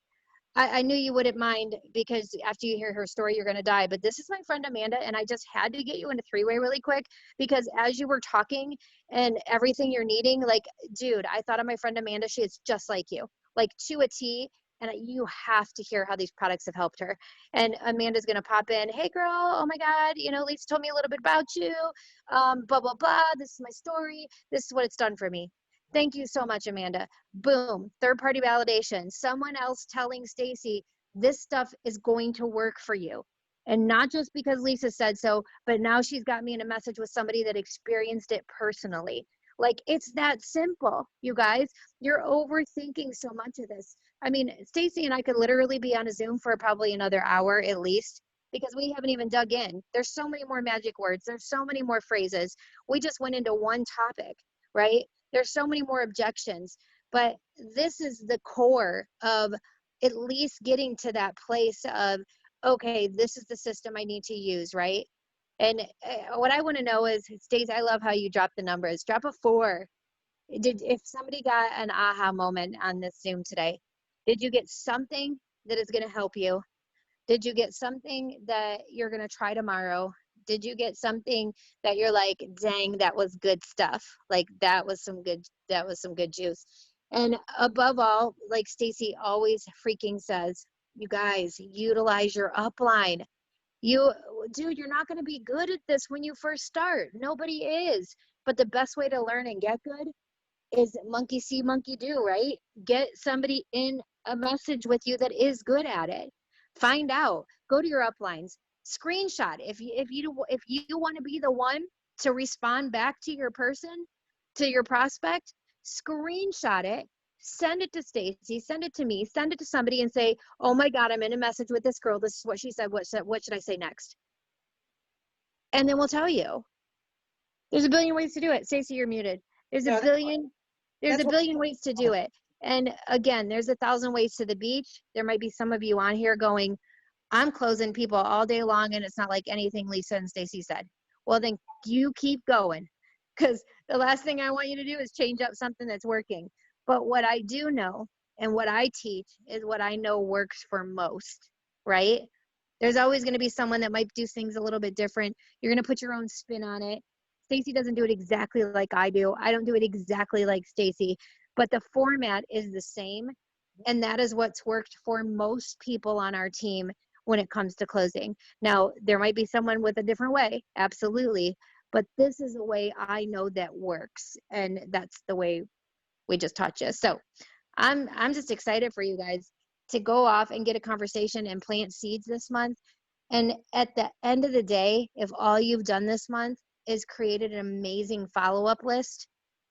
I knew you wouldn't mind because after you hear her story, you're going to die. But this is my friend Amanda, and I just had to get you into three-way really quick because as you were talking and everything you're needing, like, dude, I thought of my friend Amanda. She is just like you, like to a T. And you have to hear how these products have helped her. And Amanda's going to pop in. Hey, girl. Oh, my God. You know, Lisa told me a little bit about you. Blah, blah, blah. This is my story. This is what it's done for me. Thank you so much, Amanda. Boom, third-party validation. Someone else telling Stacy, this stuff is going to work for you. And not just because Lisa said so, but now she's got me in a message with somebody that experienced it personally. Like, it's that simple, you guys. You're overthinking so much of this. I mean, Stacy and I could literally be on a Zoom for probably another hour at least because we haven't even dug in. There's so many more magic words. There's so many more phrases. We just went into one topic, right? There's so many more objections, but this is the core of at least getting to that place of, okay, this is the system I need to use, right? And what I want to know is, Stacey, I love how you drop the numbers. Drop a 4. If somebody got an aha moment on this Zoom today, did you get something that is going to help you? Did you get something that you're going to try tomorrow? Did you get something that you're like, dang, that was good stuff? Like that was some good juice. And above all, like Stacy always freaking says, you guys utilize your upline. Dude, you're not going to be good at this when you first start. Nobody is. But the best way to learn and get good is monkey see, monkey do, right? Get somebody in a message with you that is good at it. Find out. Go to your uplines. Screenshot. If you want to be the one to respond back to your person, to your prospect, screenshot it. Send it to Stacy. Send it to me. Send it to somebody and say, "Oh my God, I'm in a message with this girl. This is what she said. What should I say next?" And then we'll tell you. There's a billion ways to do it. Stacy, you're muted. There's a billion ways to do it. And again, there's 1,000 ways to the beach. There might be some of you on here going, I'm closing people all day long and it's not like anything Lisa and Stacy said. Well, then you keep going, because the last thing I want you to do is change up something that's working. But what I do know and what I teach is what I know works for most, right? There's always going to be someone that might do things a little bit different. You're going to put your own spin on it. Stacy doesn't do it exactly like I do. I don't do it exactly like Stacy, but the format is the same. And that is what's worked for most people on our team when it comes to closing. Now, there might be someone with a different way, absolutely, but this is the way I know that works. And that's the way we just taught you. So I'm just excited for you guys to go off and get a conversation and plant seeds this month. And at the end of the day, if all you've done this month is created an amazing follow-up list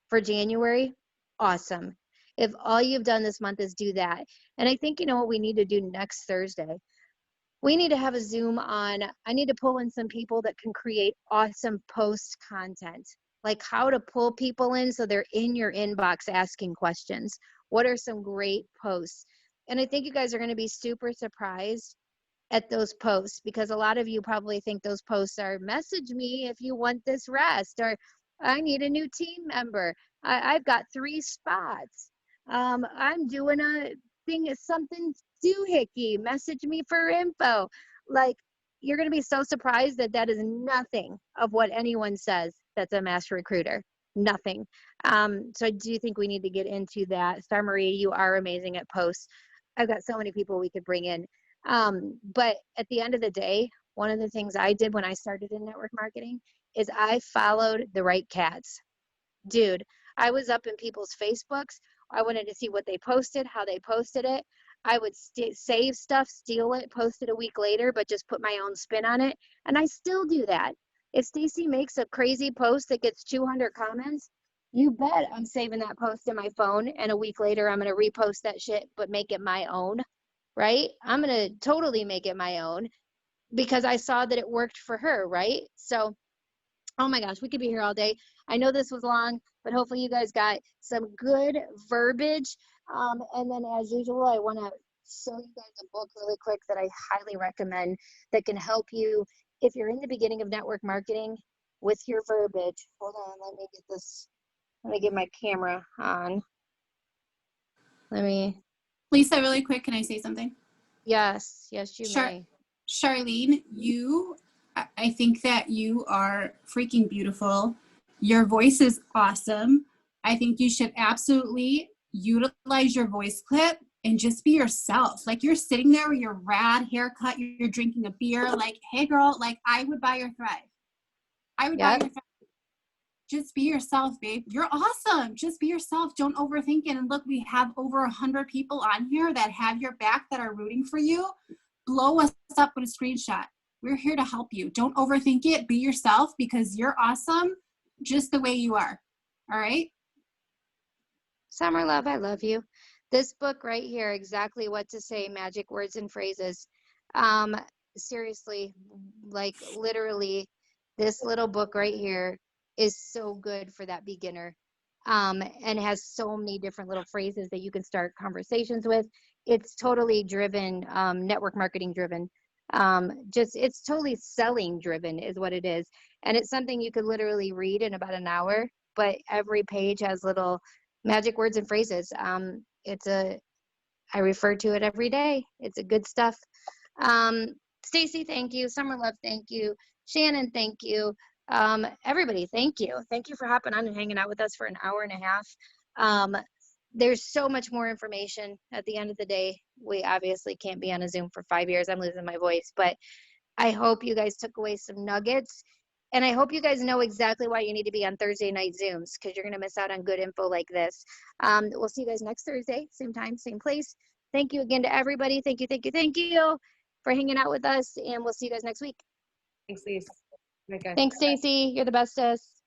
for January, awesome. If all you've done this month is do that. And I think, you know what we need to do next Thursday? We need to have a Zoom on, I need to pull in some people that can create awesome post content, like how to pull people in so they're in your inbox asking questions. What are some great posts? And I think you guys are going to be super surprised at those posts, because a lot of you probably think those posts are message me if you want this rest, or I need a new team member. I've got 3 spots. I'm doing a thing, something doohickey, message me for info. Like, you're going to be so surprised that that is nothing of what anyone says that's a master recruiter. nothing. So I do think we need to get into that. Star Marie, you are amazing at posts. I've got so many people we could bring in. But at the end of the day, one of the things I did when I started in network marketing is I followed the right cats. Dude, I was up in people's Facebooks. I wanted to see what they posted, how they posted it. I would save stuff, steal it, post it a week later, but just put my own spin on it. And I still do that. If Stacy makes a crazy post that gets 200 comments, you bet I'm saving that post in my phone. And a week later, I'm going to repost that shit, but make it my own, right? I'm going to totally make it my own because I saw that it worked for her, right? So, oh my gosh, we could be here all day. I know this was long, but hopefully you guys got some good verbiage. And then as usual, I want to show you guys a book really quick that I highly recommend that can help you if you're in the beginning of network marketing with your verbiage. Hold on, let me get this. Let me get my camera on. Lisa, really quick, can I say something? Yes, you may. Charlene, I think that you are freaking beautiful. Your voice is awesome. I think you should absolutely utilize your voice clip and just be yourself. Like you're sitting there with your rad haircut, you're drinking a beer, like, hey girl, like I would buy your Thrive. I would buy your Thrive. Just be yourself, babe. You're awesome. Just be yourself. Don't overthink it. And look, we have over 100 people on here that have your back, that are rooting for you. Blow us up with a screenshot. We're here to help you. Don't overthink it. Be yourself because you're awesome just the way you are. All right? Summer Love, I love you. This book right here, Exactly What to Say, Magic Words and Phrases. Seriously, like literally, this little book right here is so good for that beginner. And has so many different little phrases that you can start conversations with. It's totally driven, network marketing driven. It's totally selling driven is what it is. And it's something you could literally read in about an hour, but every page has little magic words and phrases. I refer to it every day. It's a good stuff. Stacy, thank you. Summer Love, thank you. Shannon, thank you. Everybody, thank you. Thank you for hopping on and hanging out with us for an hour and a half. There's so much more information. At the end of the day, we obviously can't be on a Zoom for 5 years. I'm losing my voice, but I hope you guys took away some nuggets. And I hope you guys know exactly why you need to be on Thursday night Zooms, because you're going to miss out on good info like this. We'll see you guys next Thursday, same time, same place. Thank you again to everybody. Thank you for hanging out with us. And we'll see you guys next week. Thanks, Lisa. Thanks, Stacy. You're the bestest.